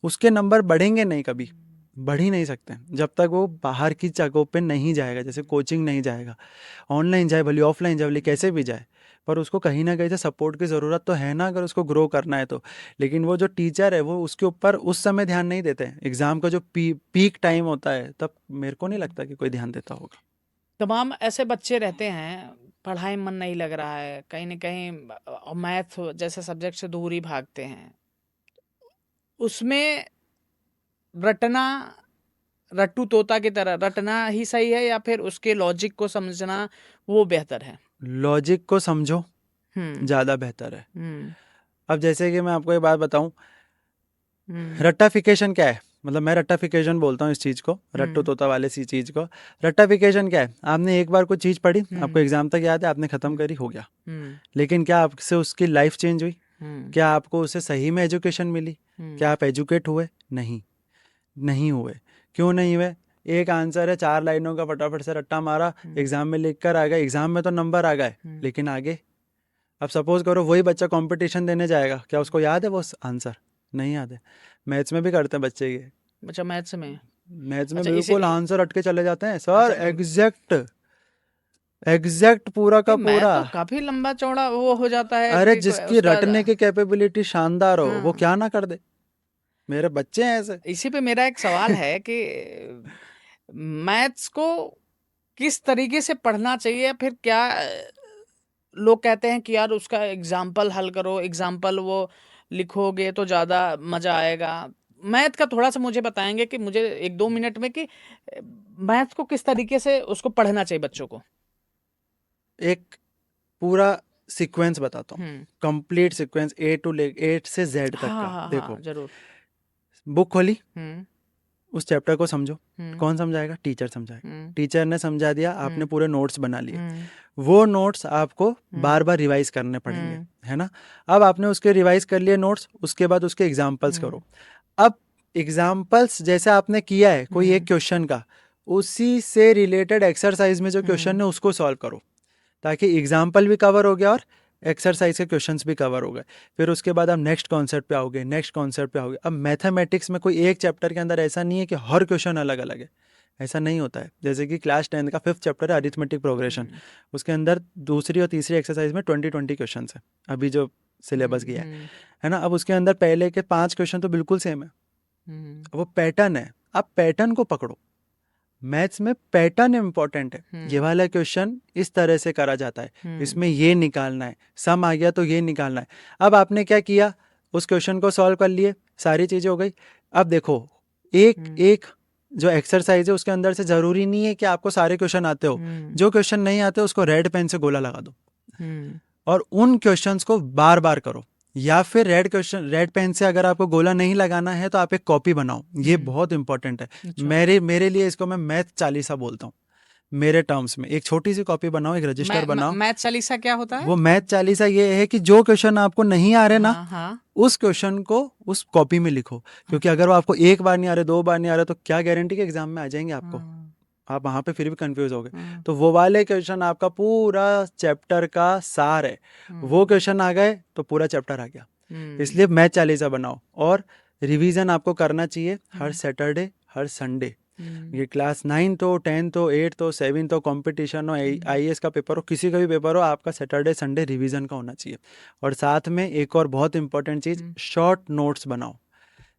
उसके नंबर बढ़ेंगे नहीं, कभी बढ़ ही नहीं सकते जब तक वो बाहर की जगहों पे नहीं जाएगा, जैसे कोचिंग नहीं जाएगा, ऑनलाइन जाए भले, ऑफलाइन जाए भले, कैसे भी जाए, पर उसको कहीं ना कहीं से सपोर्ट की ज़रूरत तो है ना, अगर उसको ग्रो करना है तो। लेकिन वो जो टीचर है वो उसके ऊपर उस समय ध्यान नहीं देते हैं, एग्ज़ाम का जो पीक टाइम होता है तब मेरे को नहीं लगता कि कोई ध्यान देता होगा। तमाम ऐसे बच्चे रहते हैं, पढ़ाई में मन नहीं लग रहा है, कहीं न कहीं मैथ जैसे सब्जेक्ट से दूर ही भागते हैं। उसमें रटना, रट्टू तोता की तरह रटना ही सही है, या फिर उसके लॉजिक को समझना वो बेहतर है? लॉजिक को समझो, हुँ, ज़्यादा बेहतर है। हुँ, अब जैसे कि मैं आपको एक बात बताऊं, हुँ, रट्टाफिकेशन क्या है, मतलब मैं रट्टाफिकेशन बोलता हूँ इस चीज़ को, रट्टू हुँ, तोता वाले सी चीज़ को। रट्टाफिकेशन क्या है, आपने एक बार कोई चीज़ पढ़ी, आपको हुँ, एग्जाम तक याद है, आपने ख़त्म हुँ, करी, हो गया। हुँ, लेकिन क्या आपसे उसकी लाइफ चेंज हुई? हुँ, क्या आपको उससे सही में एजुकेशन मिली? हुँ, क्या आप एजुकेट हुए? नहीं, नहीं हुए। क्यों नहीं हुए? एक आंसर है, 4 लाइनों का फटाफट से रट्टा मारा, हुँ, एग्जाम में लिख कर आ गए, एग्जाम में तो नंबर आ गए, हुँ, लेकिन आगे? अब सपोज करो वही बच्चा कंपटीशन देने जाएगा, क्या उसको याद है वो आंसर? नहीं याद है। मैथ्स में भी करते हैं बच्चे ये, अच्छा मैथ्स में। मैथ्स में अच्छा इसे बिल्कुल आंसर अटके चले जाते हैं अच्छा सर, एग्जैक्ट, एग्जैक्ट पूरा ये का मैथ पूरा। तो काफ़ी लंबा चौड़ा वो हो जाता है अरे कि जिसकी उसका रटने की कैपेबिलिटी शानदार हो वो हाँ। क्या ना कर दे, मेरे बच्चे हैं ऐसे। इसी पे मेरा एक सवाल है कि मैथ्स को किस तरीके से पढ़ना चाहिए, या फिर क्या लोग कहते हैं कि यार उसका एग्जाम्पल हल करो, एग्जाम्पल वो लिखोगे तो ज़्यादा मज़ा आएगा। मैथ का थोड़ा सा मुझे बताएंगे कि मुझे 1-2 मिनट में कि मैथ को किस तरीके से उसको पढ़ना चाहिए बच्चों को? एक पूरा सीक्वेंस बताता हूँ, हम्म। कंप्लीट सीक्वेंस, ए से जेड तक हाँ का। हाँ हाँ देखो, जरूर। बुक खोली, हम्म उस चैप्टर को समझो। हम्म कौन समझाएगा? टीचर समझाएगा। हम्म टीचर ने समझा दिया, आपने हम्म पूरे नोट्स बना लिए, हम्म वो नोट्स आपको हम्म बार बार रिवाइज करने पड़ेंगे, हम्म है ना। अब आपने उसके रिवाइज कर लिए नोट्स, उसके बाद उसके एग्जाम्पल्स हम्म करो। अब एग्जाम्पल्स जैसे आपने किया है कोई एक हम्म क्वेश्चन का, उसी से रिलेटेड एक्सरसाइज में जो क्वेश्चन हम्म है उसको सॉल्व करो, ताकि एग्जाम्पल भी कवर हो गया और एक्सरसाइज के क्वेश्चंस भी कवर हो गए। फिर उसके बाद आप नेक्स्ट कॉन्सेप्ट पे आओगे, नेक्स्ट कॉन्सेप्ट पे आओगे। अब मैथमेटिक्स में कोई एक चैप्टर के अंदर ऐसा नहीं है कि हर क्वेश्चन अलग अलग है, ऐसा नहीं होता है। जैसे कि क्लास 10th का 5th चैप्टर है अरिथमेटिक प्रोग्रेशन, हम्म उसके अंदर दूसरी और तीसरी एक्सरसाइज में 20-20 क्वेश्चन है, अभी जो सिलेबस गया हम्म है ना। अब उसके अंदर पहले के 5 क्वेश्चन तो बिल्कुल सेम है, हम्म वो पैटर्न है, आप पैटर्न को पकड़ो। मैथ्स में पैटर्न इंपॉर्टेंट है, ये हम्म वाला क्वेश्चन इस तरह से करा जाता है, हम्म इसमें ये निकालना है, सम आ गया तो ये निकालना है। अब आपने क्या किया, उस क्वेश्चन को सॉल्व कर लिए, सारी चीज़ें हो गई। अब देखो, एक हम्म एक जो एक्सरसाइज है उसके अंदर से ज़रूरी नहीं है कि आपको सारे क्वेश्चन आते हो। हम्म जो क्वेश्चन नहीं आते उसको रेड पेन से गोला लगा दो हम्म और उन क्वेश्चंस को बार बार करो। या फिर रेड पेन से अगर आपको गोला नहीं लगाना है तो आप एक कॉपी बनाओ, ये बहुत इंपॉर्टेंट है। अच्छा। मेरे लिए इसको मैं मैथ चालीसा बोलता हूँ, मेरे टर्म्स में। एक छोटी सी कॉपी बनाओ, एक रजिस्टर बनाओ। मैथ चालीसा क्या होता है? वो मैथ चालीसा ये है कि जो क्वेश्चन आपको नहीं आ रहे ना, हाँ हाँ। उस क्वेश्चन को उस कॉपी में लिखो, क्योंकि अगर वो आपको एक बार नहीं आ रहे, दो बार नहीं आ रहे, तो क्या गारंटी कि एग्जाम में आ जाएंगे आपको, हाँ, आप वहां पे फिर भी कंफ्यूज हो गए। हाँ, तो वो वाले क्वेश्चन आपका पूरा चैप्टर का सार है, वो हम्म, क्वेश्चन आ गए तो पूरा चैप्टर आ गया। हम्म, इसलिए मैथ चालीसा बनाओ, और रिवीजन आपको करना चाहिए हर हम्म, सैटरडे, हर संडे। हम्म, ये क्लास 9 हो, 10 हो, 8 हो, 7 हो, कंपटीशन हो, हम्म, आईएएस का पेपर हो, किसी का भी पेपर हो, आपका सैटरडे संडे रिवीजन का होना चाहिए। और साथ में एक और बहुत इंपॉर्टेंट चीज़, हम्म, शॉर्ट नोट्स बनाओ।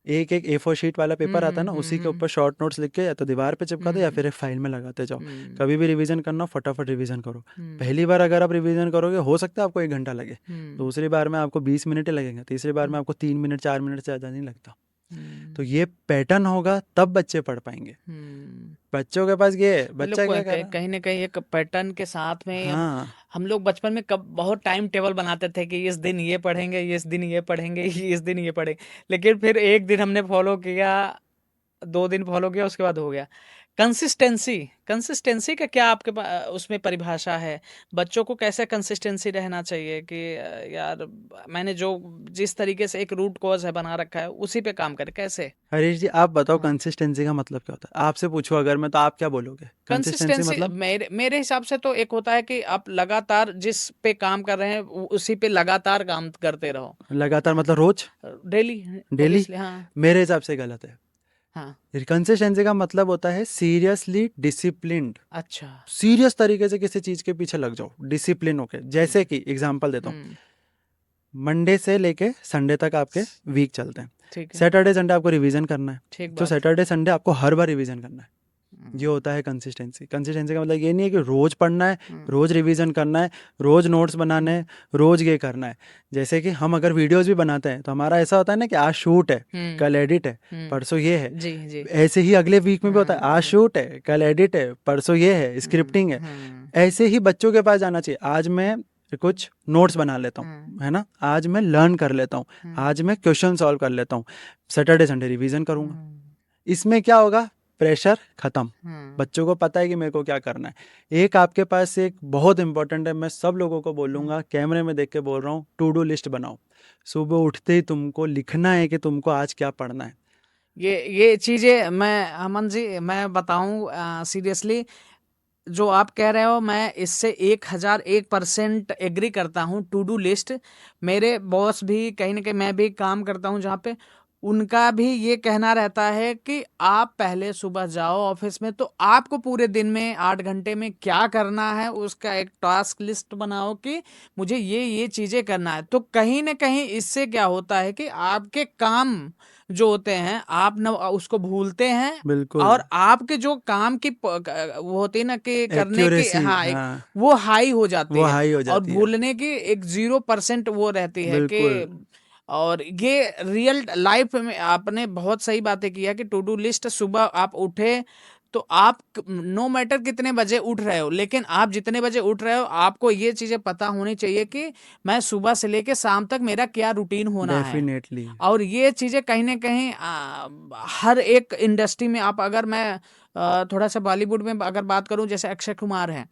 एक एक A4 शीट वाला पेपर आता है ना, उसी के हम्म, ऊपर शॉर्ट नोट्स लिख के या तो दीवार पे चिपका दो या हम्म, फिर एक फाइल में लगाते जाओ। हम्म, कभी भी रिवीजन करना हो, फटाफट रिवीजन करो। हम्म, पहली बार अगर आप रिवीजन करोगे, हो सकता है आपको 1 घंटा लगे, हम्म, दूसरी बार में आपको 20 मिनट ही लगेंगे, तीसरी बार में हम्म, आपको 3 मिनट 4 मिनट से ज़्यादा नहीं लगता। हम्म, तो ये पैटर्न होगा तब बच्चे पढ़ पाएंगे। हम्म। बच्चों के पास ये है, मतलब बच्चा क्या कर रहा है। कहीं ना कहीं एक पैटर्न के साथ में अब हाँ, हम लोग बचपन में कब बहुत टाइम टेबल बनाते थे कि इस दिन ये पढ़ेंगे, इस दिन ये पढ़ेंगे, इस दिन ये पढ़ेंगे, लेकिन फिर एक दिन हमने फॉलो किया, 2 दिन फॉलो किया, उसके बाद हो गया। कंसिस्टेंसी, कंसिस्टेंसी का क्या आपके उसमें परिभाषा है? बच्चों को कैसे कंसिस्टेंसी रहना चाहिए कि यार मैंने जो जिस तरीके से एक रूट कॉज है बना रखा है उसी पे काम करे, कैसे? हरीश जी आप बताओ हाँ, कंसिस्टेंसी का मतलब क्या होता है। आपसे पूछो अगर मैं, तो आप क्या बोलोगे कंसिस्टेंसी कंसिस्टेंसी मतलब। मेरे मेरे हिसाब से तो एक होता है कि आप लगातार जिस पे काम कर रहे हैं उसी पे लगातार काम करते रहो। लगातार मतलब रोज, डेली, डेली। ऑब्वियसली, हाँ। मेरे हिसाब से गलत है। हाँ। कंसिस्टेंसी का मतलब होता है सीरियसली डिसिप्लिन्ड, अच्छा। सीरियस तरीके से किसी चीज के पीछे लग जाओ, डिसिप्लिन होके। हम्म, जैसे कि एग्जांपल देता हूँ, हम्म, मंडे से लेके संडे तक आपके वीक चलते हैं। ठीक है। सैटरडे संडे आपको रिवीजन करना है, ठीक तो बात। सैटरडे संडे आपको हर बार रिवीजन करना है। ये हम्म, होता है कंसिस्टेंसी। कंसिस्टेंसी का मतलब ये नहीं है कि रोज पढ़ना है, हम्म, रोज रिवीजन करना है, रोज नोट्स बनाने हम्म, हैं, रोज ये करना है। जैसे कि हम अगर वीडियोस भी बनाते हैं तो हमारा ऐसा होता है ना कि आज शूट है, हम्म, कल एडिट है, हम्म, परसों ये है। जी जी। ऐसे ही अगले वीक में भी होता है, आज हम्म, शूट है, कल एडिट है, परसों ये है, स्क्रिप्टिंग है। हम्म, ऐसे ही बच्चों के पास जाना चाहिए। आज मैं कुछ नोट्स बना लेता हम्म, हूँ, है ना, आज मैं लर्न कर लेता हूँ, हम्म, आज मैं क्वेश्चन सॉल्व कर लेता हूँ, सैटरडे संडे रिवीजन करूँगा। हम्म, इसमें क्या होगा, प्रेशर खत्म, हम्म, बच्चों को पता है कि मेरे को क्या करना है। एक आपके पास एक बहुत इंपॉर्टेंट है, मैं सब लोगों को हम्म। बोलूँगा, कैमरे में देख के बोल रहा हूँ, टू डू लिस्ट बनाओ। सुबह उठते ही तुमको लिखना है कि तुमको आज क्या पढ़ना है। ये चीजें मैं, अमन जी, मैं बताऊं सीरियसली, जो आप कह रहे हो मैं इससे 1001% एग्री करता हूँ। टू डू लिस्ट, मेरे बॉस भी कहीं ना कहीं, मैं भी काम करता हूँ जहाँ पे, उनका भी ये कहना रहता है कि आप पहले सुबह जाओ ऑफिस में, तो आपको पूरे दिन में 8 घंटे में क्या करना है उसका एक टास्क लिस्ट बनाओ कि मुझे ये चीजें करना है। तो कहीं ना कहीं इससे क्या होता है कि आपके काम जो होते हैं आप न उसको भूलते हैं, बिल्कुल, और आपके जो काम की वो होती है ना कि करने की, एक्यूरेसी, हाँ, एक हाँ, वो हाई हो जाती वो है, हाई हो और जाती है। भूलने की एक 0% वो रहती है कि। बिल्कुल, और ये रियल लाइफ में आपने बहुत सही बातें किया कि टू डू लिस्ट, सुबह आप उठे तो आप नो मैटर कितने बजे उठ रहे हो, लेकिन आप जितने बजे उठ रहे हो आपको ये चीजें पता होनी चाहिए कि मैं सुबह से लेके शाम तक मेरा क्या रूटीन होना है। डेफिनेटली। और ये चीजें कहीं ना कहीं हर एक इंडस्ट्री में, आप अगर मैं थोड़ा सा बॉलीवुड में अगर बात करूं, जैसे अक्षय कुमार हैं,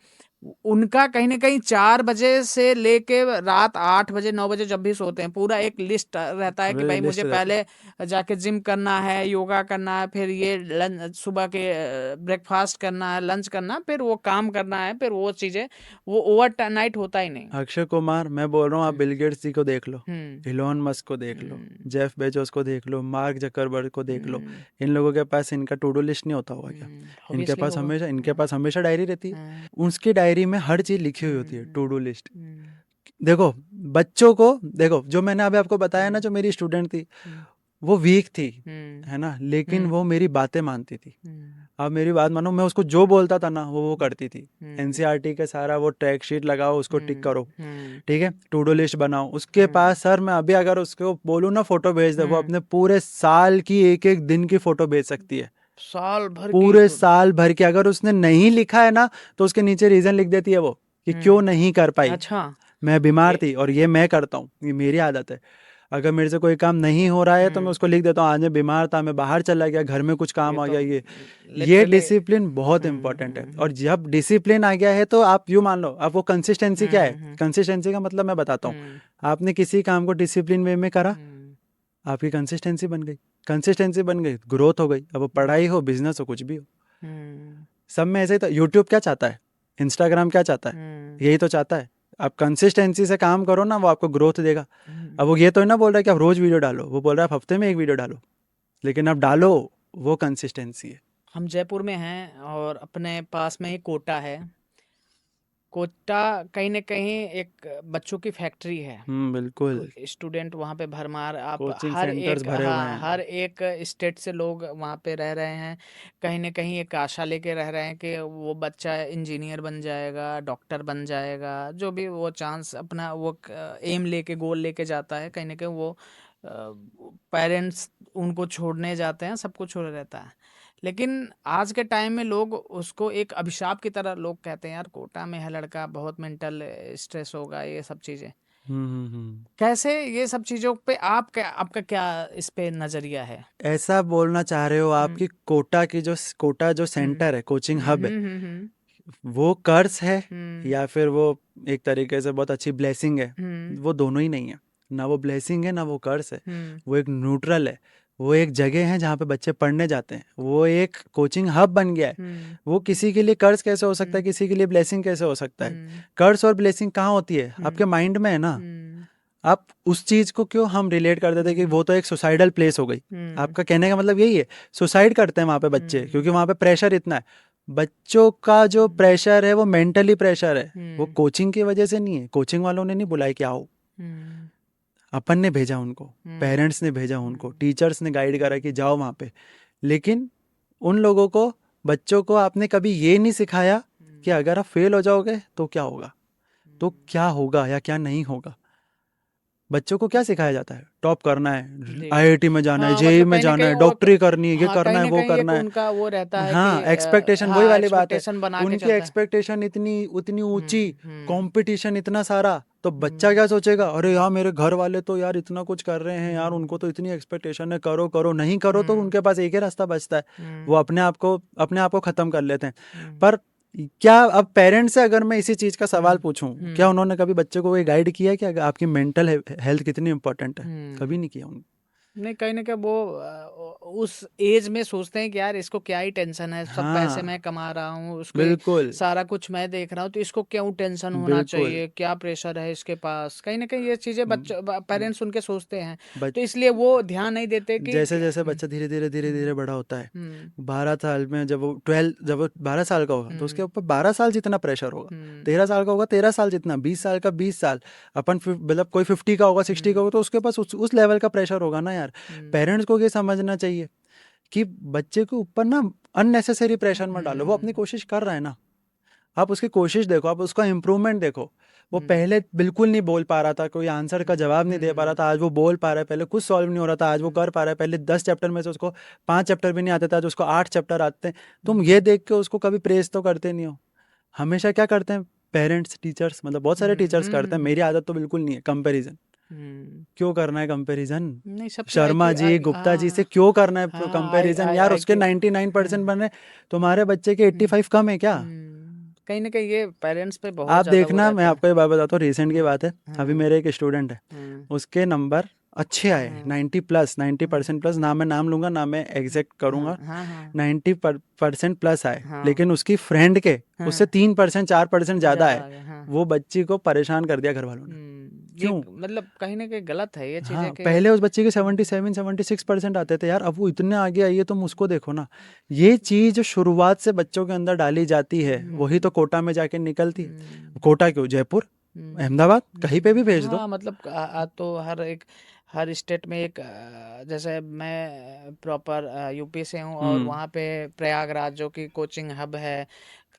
उनका कहीं ना कहीं 4 बजे से लेके रात 8 बजे 9 बजे जब भी सोते हैं, पूरा एक लिस्ट रहता है कि भाई मुझे लिस्ट रहती पहले जाके जिम करना है, योगा करना है, फिर ये लंच सुबह के ब्रेकफास्ट करना है, लंच करना है, फिर वो काम करना है, फिर वो चीजें, वो ओवर नाइट होता ही नहीं। है। अक्षय कुमार, मैं बोल रहा हूँ, आप हम्म, बिल गेट्स जी को देख लो, हम्म, इलॉन मस्क को देख लो, हम्म, जेफ बेजोस को देख लो, मार्क जकरबर्ग को देख लो। हम्म, इन लोगों के पास इनका टू डू लिस्ट नहीं होता होगा क्या। ऑब्वियसली होगा। इनके पास हमेशा डायरी रहती है। हाँ, उसकी डायरी में हर चीज लिखी हुई होती है, हम्म, टू डू लिस्ट। हम्म, देखो, बच्चों को देखो, जो मैंने अभी आपको बताया ना, हम्म, जो मेरी स्टूडेंट थी, हम्म, वो वीक थी, हम्म, है ना, लेकिन हम्म, वो मेरी बातें मानती थी। हम्म, आप मेरी बात मानो, मैं उसको जो बोलता था ना वो करती थी। हम्म, एनसीईआरटी के सारा वो ट्रैक शीट लगाओ, उसको टिक हम्म, करो, हम्म, ठीक है, टू डू लिस्ट बनाओ। उसके हम्म, पास सर, मैं अभी अगर उसको बोलूँ ना फोटो भेज दे, वो हम्म, अपने पूरे साल की एक एक दिन की फोटो भेज सकती है। साल भर की पूरे साल भर की। अगर उसने नहीं लिखा है ना, तो उसके नीचे रीजन लिख देती है वो, कि क्यों नहीं कर पाई। अच्छा। मैं बीमार ये थी और ये मैं करता हूँ, ये मेरी आदत है। अगर मेरे से कोई काम नहीं हो रहा है तो मैं हम्म, उसको लिख देता हूँ, आज मैं बीमार था, मैं बाहर चला गया, घर में कुछ काम ये आ तो गया, ये लिटरली। डिसिप्लिन बहुत इंपॉर्टेंट है। और जब डिसिप्लिन आ गया है तो आप यूँ मान लो, अब वो कंसिस्टेंसी क्या है, हम्म, कंसिस्टेंसी का मतलब मैं बताता हूँ। हम्म, आपने किसी काम को डिसिप्लिन वे में करा, हम्म, आपकी कंसिस्टेंसी बन गई, कंसिस्टेंसी बन गई, ग्रोथ हो गई। अब वो पढ़ाई हो, बिजनेस हो, कुछ भी हो, हम्म, सब में ऐसे ही। तो यूट्यूब क्या चाहता है, इंस्टाग्राम क्या चाहता है, हम्म, यही तो चाहता है। आप कंसिस्टेंसी से काम करो ना, वो आपको ग्रोथ देगा। अब हम्म। वो ये तो ना बोल रहा है कि आप रोज वीडियो डालो, वो बोल रहा है आप हफ्ते में एक वीडियो डालो, लेकिन आप डालो, वो कंसिस्टेंसी है। हम जयपुर में हैं और अपने पास में ही कोटा है। कोटा कहीं न कहीं एक बच्चों की फैक्ट्री है। बिल्कुल। स्टूडेंट वहाँ पे भरमार, आप कोचिंग हर सेंटर्स एक, भरे हुए हाँ, हैं। हर एक स्टेट से लोग वहाँ पे रह रहे हैं। कहीं न कहीं एक आशा लेके रह रहे हैं कि वो बच्चा इंजीनियर बन जाएगा, डॉक्टर बन जाएगा, जो भी वो चांस अपना वो एम लेके, गोल लेके जाता है, कहीं न कहीं वो पेरेंट्स उनको छोड़ने जाते हैं, सब कुछ हो रहता है। लेकिन आज के टाइम में लोग उसको एक अभिशाप की तरह लोग कहते हैं, यार कोटा में है लड़का, बहुत मेंटल स्ट्रेस होगा, ये सब चीज़ें। हम्म। कैसे ये सब चीज़ों पे आप क्या, आपका क्या इस पे नज़रिया है? ऐसा बोलना चाह रहे हो आप हुँ, कि कोटा जो हुँ, सेंटर है, कोचिंग हुँ, हब है, हुँ, हुँ, हुँ, वो कर्ज है हुँ, या फिर वो एक तरीके से बहुत अच्छी ब्लेसिंग है? हुँ, वो दोनों ही नहीं है। ना वो ब्लेसिंग है, ना वो कर्ज है। हुँ, वो एक न्यूट्रल है। वो एक जगह है जहाँ पे बच्चे पढ़ने जाते हैं। वो एक कोचिंग हब बन गया है। हुँ, वो किसी के लिए कर्ज कैसे हो सकता है, हुँ, किसी के लिए ब्लेसिंग कैसे हो सकता है? हुँ, कर्ज और ब्लेसिंग कहाँ होती है? हुँ, आपके माइंड में है ना। हुँ, आप उस चीज़ को क्यों हम रिलेट कर देते हैं कि हुँ, वो तो एक सुसाइडल प्लेस हो गई। हुँ, आपका कहने का मतलब यही है, सुसाइड करते हैं वहाँ पे बच्चे, हुँ, क्योंकि वहाँ पे प्रेशर इतना है। बच्चों का जो हुँ, प्रेशर है वो मेंटली प्रेशर है, वो हुँ, कोचिंग की वजह से नहीं है। कोचिंग वालों ने नहीं बुलाया कि आओ, हुँ, अपन ने भेजा उनको, हुँ, पेरेंट्स ने भेजा उनको, हुँ, टीचर्स ने गाइड करा कि हुँ, जाओ वहाँ पे। लेकिन उन लोगों को, बच्चों को आपने कभी ये नहीं सिखाया कि हुँ, अगर आप फेल हो जाओगे तो क्या होगा, तो हुँ, क्या होगा या क्या नहीं होगा। बच्चों को क्या सिखाया जाता है, टॉप करना है, जी। आईआईटी में जाना है, हाँ, जेई मतलब में कहीं न जाना कहीं है, वो डॉक्टरी करनी है, ये हाँ, करना कहीं है, न वो कहीं एक करना है। उनका वो रहता है कि हाँ, एक्सपेक्टेशन वही हाँ, वाली बात है। एक्सपेक्टेशन बना के उनकी चलता है। एक्सपेक्टेशन इतनी उतनी ऊंची, हुँ, हुँ, कंपटीशन इतना सारा, तो बच्चा हुँ, क्या सोचेगा, अरे यार मेरे घर वाले तो यार इतना कुछ कर रहे हैं यार, हुँ, उनको तो इतनी एक्सपेक्टेशन है, करो करो, नहीं करो तो हुँ, उनके पास एक ही रास्ता बचता है, वो हुँ, अपने आप को खत्म कर लेते हैं। हुँ, पर क्या, अब पेरेंट्स से अगर मैं इसी चीज का सवाल हुँ, पूछूं, क्या हुँ, उन्होंने कभी बच्चे को ये गाइड किया है कि आपकी मेंटल हेल्थ कितनी इंपॉर्टेंट है? हुँ। कभी नहीं किया उन्होंने। नहीं, कहीं न कहीं वो उस एज में सोचते हैं कि यार इसको क्या ही टेंशन है, सब पैसे हाँ, मैं कमा रहा हूँ, उसको ये बिल्कुल, सारा कुछ मैं देख रहा हूँ, तो इसको क्यों टेंशन होना बिल्कुल। चाहिए, क्या प्रेशर है इसके पास? कहीं न कहीं ये चीज़ें हम्म, पेरेंट्स उनके सोचते हैं, बच तो इसलिए वो ध्यान नहीं देते कि जैसे जैसे हुँ, बच्चा धीरे धीरे धीरे हुँ, धीरे बड़ा होता है, हुँ, 12 साल में जब वो 12 साल का होगा तो उसके हुँ, ऊपर 12 साल जितना प्रेशर होगा, हुँ, 13 साल का होगा 13 साल जितना, 20 साल का 20 साल, मतलब कोई 50 का होगा, 60 का हुँ, होगा, तो उसके पास उस लेवल का प्रेशर होगा ना यार। हुँ, पेरेंट्स को ये समझना चाहिए कि बच्चे के ऊपर ना अननेसेसरी प्रेशर मत डालो। वो अपनी हुँ, कोशिश कर रहा है ना, आप उसकी कोशिश देखो, आप उसका इम्प्रूवमेंट देखो। वो हुँ, पहले बिल्कुल नहीं बोल पा रहा था, कोई आंसर का जवाब नहीं दे पा रहा हुँ, था, आज वो बोल पा रहा है। पहले कुछ सॉल्व नहीं हो रहा था, आज वो हुँ, कर पा रहा है। पहले 10 चैप्टर में से उसको 5 चैप्टर भी नहीं आते थे, आज उसको 8 चैप्टर आते हैं। तुम हुँ, ये देख के उसको कभी प्रेज तो करते नहीं हो। हमेशा क्या करते हैं पेरेंट्स, टीचर्स, मतलब बहुत सारे हुँ, टीचर्स हुँ, करते हैं, मेरी आदत तो बिल्कुल नहीं है कंपेरिजन। हुँ। क्यों करना है कंपैरिजन? नहीं, सबके शर्मा आईक्यू जी, गुप्ता जी से हाँ, क्यों करना है हाँ, कंपैरिजन? यार उसके आईक्यू 99% हाँ, बन रहे, तुम्हारे बच्चे के हुँ, 85 कम है क्या? कहीं न कहीं ये पेरेंट्स पे बहुत आप ज़्यादा वो देखना, मैं रहता है। आपको ये बात बताता हूँ, रिसेंट की हुँ, बात है। अभी हुँ, मेरे एक स्टूडेंट है, हुँ, उसके नंबर अच्छे आए, हुँ, 90 प्लस, नाइन्टी हुँ, परसेंट प्लस ना मैं नाम लूंगा ना मैं एग्जैक्ट हाँ, करूंगा, हाँ, हाँ, 90% प्लस आए। हाँ, लेकिन उसकी फ्रेंड के उससे हाँ, 3% 4% ज़्यादा ज़्यादा है। आ गए, हाँ। वो बच्ची को परेशान कर दिया घर वालों ने। ये क्यों? मतलब कहीं न कहीं गलत है ये चीज़ें हाँ, कि पहले उस बच्चे के 77 76% आते थे यार, अब वो इतने आगे आई है, तुम उसको देखो ना। ये चीज़ जो शुरुआत से बच्चों के अंदर डाली जाती है, वही तो हुँ, कोटा में जाके निकलती है। हुँ, कोटा क्यों, जयपुर, हुँ, अहमदाबाद, कहीं पे भी भेज दो। हाँ, मतलब तो हर स्टेट में एक जैसे मैं प्रॉपर यूपी से हूँ और हुँ, वहाँ पे प्रयागराज जो कि कोचिंग हब है,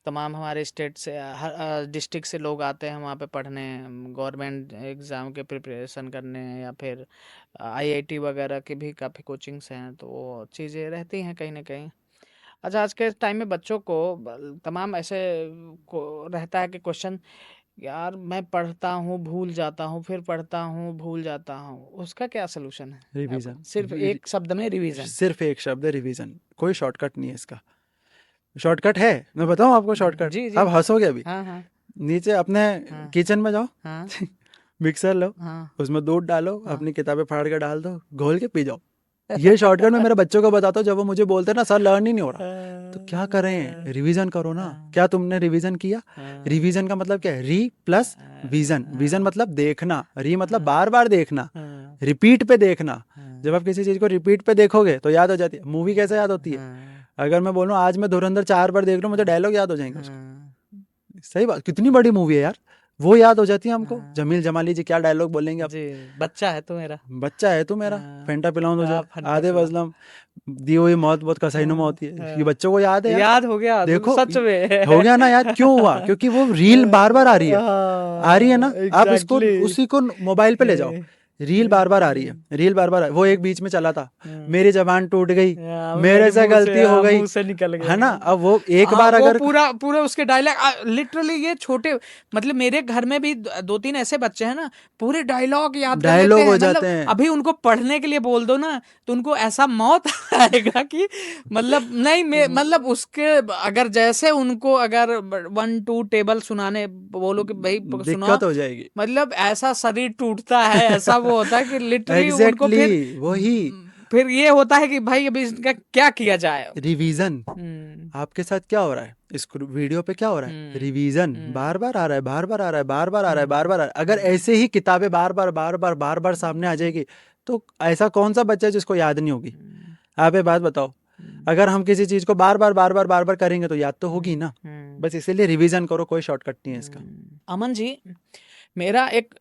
तमाम हमारे स्टेट से हर डिस्ट्रिक्ट से लोग आते हैं वहाँ पे पढ़ने, गवर्नमेंट एग्ज़ाम के प्रिपरेशन करने, या फिर आईआईटी वगैरह की भी काफ़ी कोचिंग्स हैं, तो वो चीज़ें रहती हैं कहीं न कहीं। अच्छा, आज के टाइम में बच्चों को तमाम ऐसे को रहता है कि क्वेश्चन यार मैं पढ़ता हूँ भूल जाता हूँ, फिर पढ़ता हूँ भूल जाता हूँ, उसका क्या सोल्यूशन है? अब रिवीजन। सिर्फ एक शब्द में रिवीजन। सिर्फ एक शब्द है, रिवीजन। कोई शॉर्टकट नहीं है इसका। शॉर्टकट है, मैं बताऊं आपको शॉर्टकट? जी आप जी। हंसोगे अभी। हाँ हाँ नीचे अपने हाँ किचन में जाओ, हाँ मिक्सर लो, हाँ उसमें दूध डालो, हाँ। अपनी किताबें फाड़ के डाल दो, घोल के पी जाओ। ये शॉर्टकट मैं मेरे बच्चों को बताता हूँ जब वो मुझे बोलते हैं ना सर लर्न ही नहीं हो रहा, तो क्या करें, रिवीजन करो ना। क्या तुमने रिवीजन किया? रिवीजन का मतलब क्या है? री प्लस विजन। विजन मतलब देखना, री मतलब बार बार देखना, रिपीट पे देखना। जब आप किसी चीज को रिपीट पे देखोगे तो याद हो जाती है। मूवी कैसे याद होती है? अगर मैं बोलूँ आज मैं धुरंधर 4 बार देख लूँ, मुझे डायलॉग याद हो जाएंगे उसके। सही बात, कितनी बड़ी मूवी है यार, वो याद हो जाती है हमको। जमील जमाली जी क्या डायलॉग बोलेंगे आप? जी, बच्चा है तो मेरा। बच्चा है तू मेरा, फेंटा पिलाऊं तुझे, आप फंटा आधे पिलाओ। बजलम, दी हुई मौत बहुत कसाईनुमा होती है। ये बच्चों को याद है यार। याद हो गया देखो सच में। हो गया ना याद, क्यों हुआ? क्योंकि वो रील बार बार आ रही है, आ रही है ना। आप इसको एग्जैक्टली। उसी को मोबाइल पे ले जाओ, रील बार बार आ रही है, रील बार बार वो एक बीच में चला था, मेरी जबान टूट गई, मेरे से गलती हो गई, मुंह से निकल गया है ना। अब वो एक हाँ, बार वो अगर पूरा पूरा उसके डायलॉग लिटरली ये छोटे, मतलब मेरे घर में भी दो तीन ऐसे बच्चे हैं ना, पूरे डायलॉग याद कर लेते डायलॉग हैं। हो मतलब जाते हैं, अभी उनको पढ़ने के लिए बोल दो ना तो उनको ऐसा मौत आएगा कि मतलब नहीं मतलब उसके अगर जैसे उनको अगर 1 2 टेबल सुनाने बोलो कि भाई सुनाओ, दिक्कत हो जाएगी। मतलब ऐसा शरीर टूटता है, ऐसा वो होता है कि लिटरली उनको एग्जैक्टली वही फिर ये होता है कि भाई अभी इसका क्या किया जाए। रिवीजन। आपके साथ क्या हो रहा है इस वीडियो पे? क्या हो रहा है? रिवीजन बार बार आ रहा है, बार बार आ रहा है, बार बार आ रहा है, बार बार आ रहा है। अगर ऐसे ही किताबें बार बार बार बार बार बार सामने आ जाएगी तो ऐसा कौन सा बच्चा है जिसको याद नहीं होगी? आप ये बात बताओ। अगर हम किसी चीज को बार बार बार बार बार बार करेंगे तो याद तो होगी ना। बस इसीलिए रिवीजन करो, कोई शॉर्टकट नहीं है इसका। अमन जी, मेरा एक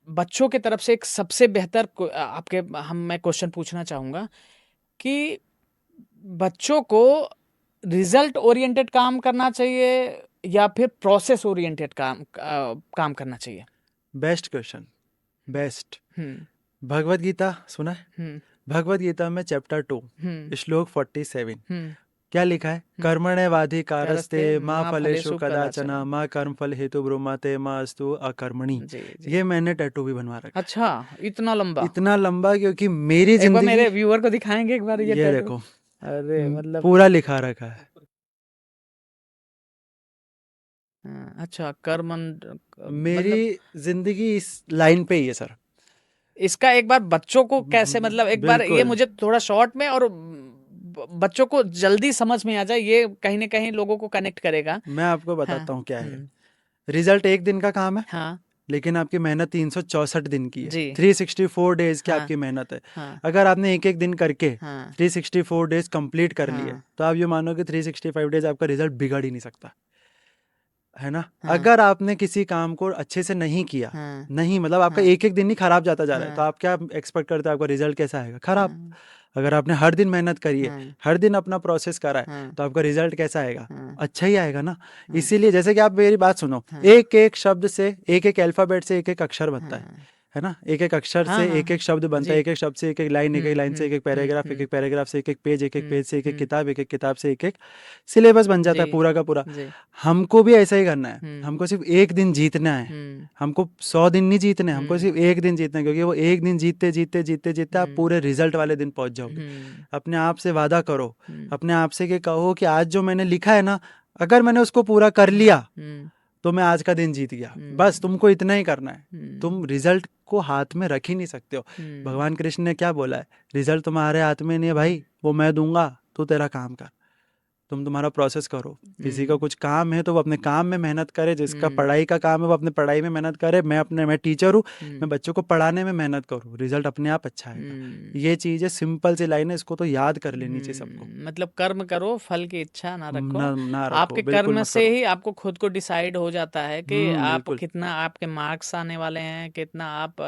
बच्चों की तरफ से एक सबसे बेहतर आपके मैं क्वेश्चन पूछना चाहूंगा कि बच्चों को रिजल्ट ओरिएंटेड काम करना चाहिए या फिर प्रोसेस ओरिएंटेड काम करना चाहिए? Best question, best. हम्म भगवत गीता सुना है? हम्म भगवत गीता में चैप्टर 2 हम्म श्लोक 47 हम्म क्या लिखा है? कर्मण्येवाधिकारस्ते माँ माँ फलेषु फलेषु कदाचन कदाचन। माँ कर्म फल हेतु ब्रूमते माँ अस्तु अकर्मणि। जी जी। ये मैंने टैटू भी बनवा रखा अच्छा, इतना लंबा? है, इतना लंबा क्योंकि मेरी एक बार जिंदगी। मेरे व्यूअर को दिखाएंगे एक बार ये ये टैटू? देखो, अरे मतलब पूरा लिखा रखा है। अच्छा कर्मन मेरी मतलब जिंदगी इस लाइन पे ही है सर। इसका एक बार बच्चों को कैसे, मतलब एक बार ये बिल्कुल, मुझे थोड़ा शॉर्ट में और बच्चों को जल्दी समझ में आ जाए, ये कहीं ना कहीं लोगों को कनेक्ट करेगा। मैं आपको हाँ। बताता हूँ क्या है। रिजल्ट एक दिन का काम है, हाँ लेकिन आपकी मेहनत 364 दिन की है, जी। 364 डेज की हाँ आपकी मेहनत है। हाँ अगर आपने एक एक दिन करके हाँ 364 डेज कंप्लीट कर लिए हाँ तो आप ये मानो कि 365 डेज आपका रिजल्ट बिगड़ ही नहीं सकता, है ना। हाँ अगर आपने किसी काम को अच्छे से नहीं किया, हाँ नहीं मतलब आपका हाँ एक एक दिन ही खराब जाता जा रहा है, तो हाँ आप क्या एक्सपेक्ट करते हो आपका रिजल्ट कैसा आएगा? खराब। हाँ अगर आपने हर दिन मेहनत करी है, हाँ हर दिन अपना प्रोसेस करा है, हाँ तो आपका रिजल्ट कैसा आएगा? हाँ अच्छा ही आएगा ना। हाँ इसीलिए जैसे कि आप मेरी बात सुनो, हाँ एक एक शब्द से, एक एक अल्फाबेट से एक एक अक्षर बनता है ना। एक एक अक्षर हाँ से हाँ एक एक शब्द बनता जी। है, एक एक शब्द से एक एक लाइन, एक एक लाइन से एक एक पैराग्राफ, एक एक पैराग्राफ से एक एक पेज, एक एक पेज से एक एक किताब, एक एक किताब से एक एक सिलेबस बन जाता है जी पूरा का पूरा। जी। हमको भी ऐसा ही करना है, हमको सिर्फ एक दिन जीतना है, हमको 100 दिन नहीं जीतने, हमको सिर्फ एक दिन जीतना है, क्योंकि वो एक दिन जीतते जीतते जीतते जीतते आप पूरे रिजल्ट वाले दिन पहुंच जाओगे। अपने आप से वादा करो, अपने आप से कि कहो कि आज जो मैंने लिखा है ना, अगर मैंने उसको पूरा कर लिया तो मैं आज का दिन जीत गया। बस तुमको इतना ही करना है, तुम रिजल्ट को हाथ में रख ही नहीं सकते हो। भगवान कृष्ण ने क्या बोला है? रिजल्ट तुम्हारे हाथ में नहीं है भाई, वो मैं दूंगा, तू तेरा काम कर, तुम तुम्हारा प्रोसेस करो। किसी का कुछ काम है तो वो अपने काम में मेहनत करे, जिसका पढ़ाई का काम है वो अपने पढ़ाई में मेहनत करे। मैं टीचर हूँ, मैं बच्चों को पढ़ाने में मेहनत करूँ, रिजल्ट अपने आप अच्छा आएगा। ये चीज़ है, सिंपल सी लाइन है, इसको तो याद कर लेनी चाहिए सबको। मतलब कर्म करो फल की इच्छा ना रखो। ना रखो, आपके बिल्कुल कर्म मत से करो। ही आपको खुद को डिसाइड हो जाता है कि आप बिल्कुल कितना, आपके मार्क्स आने वाले हैं, कितना आप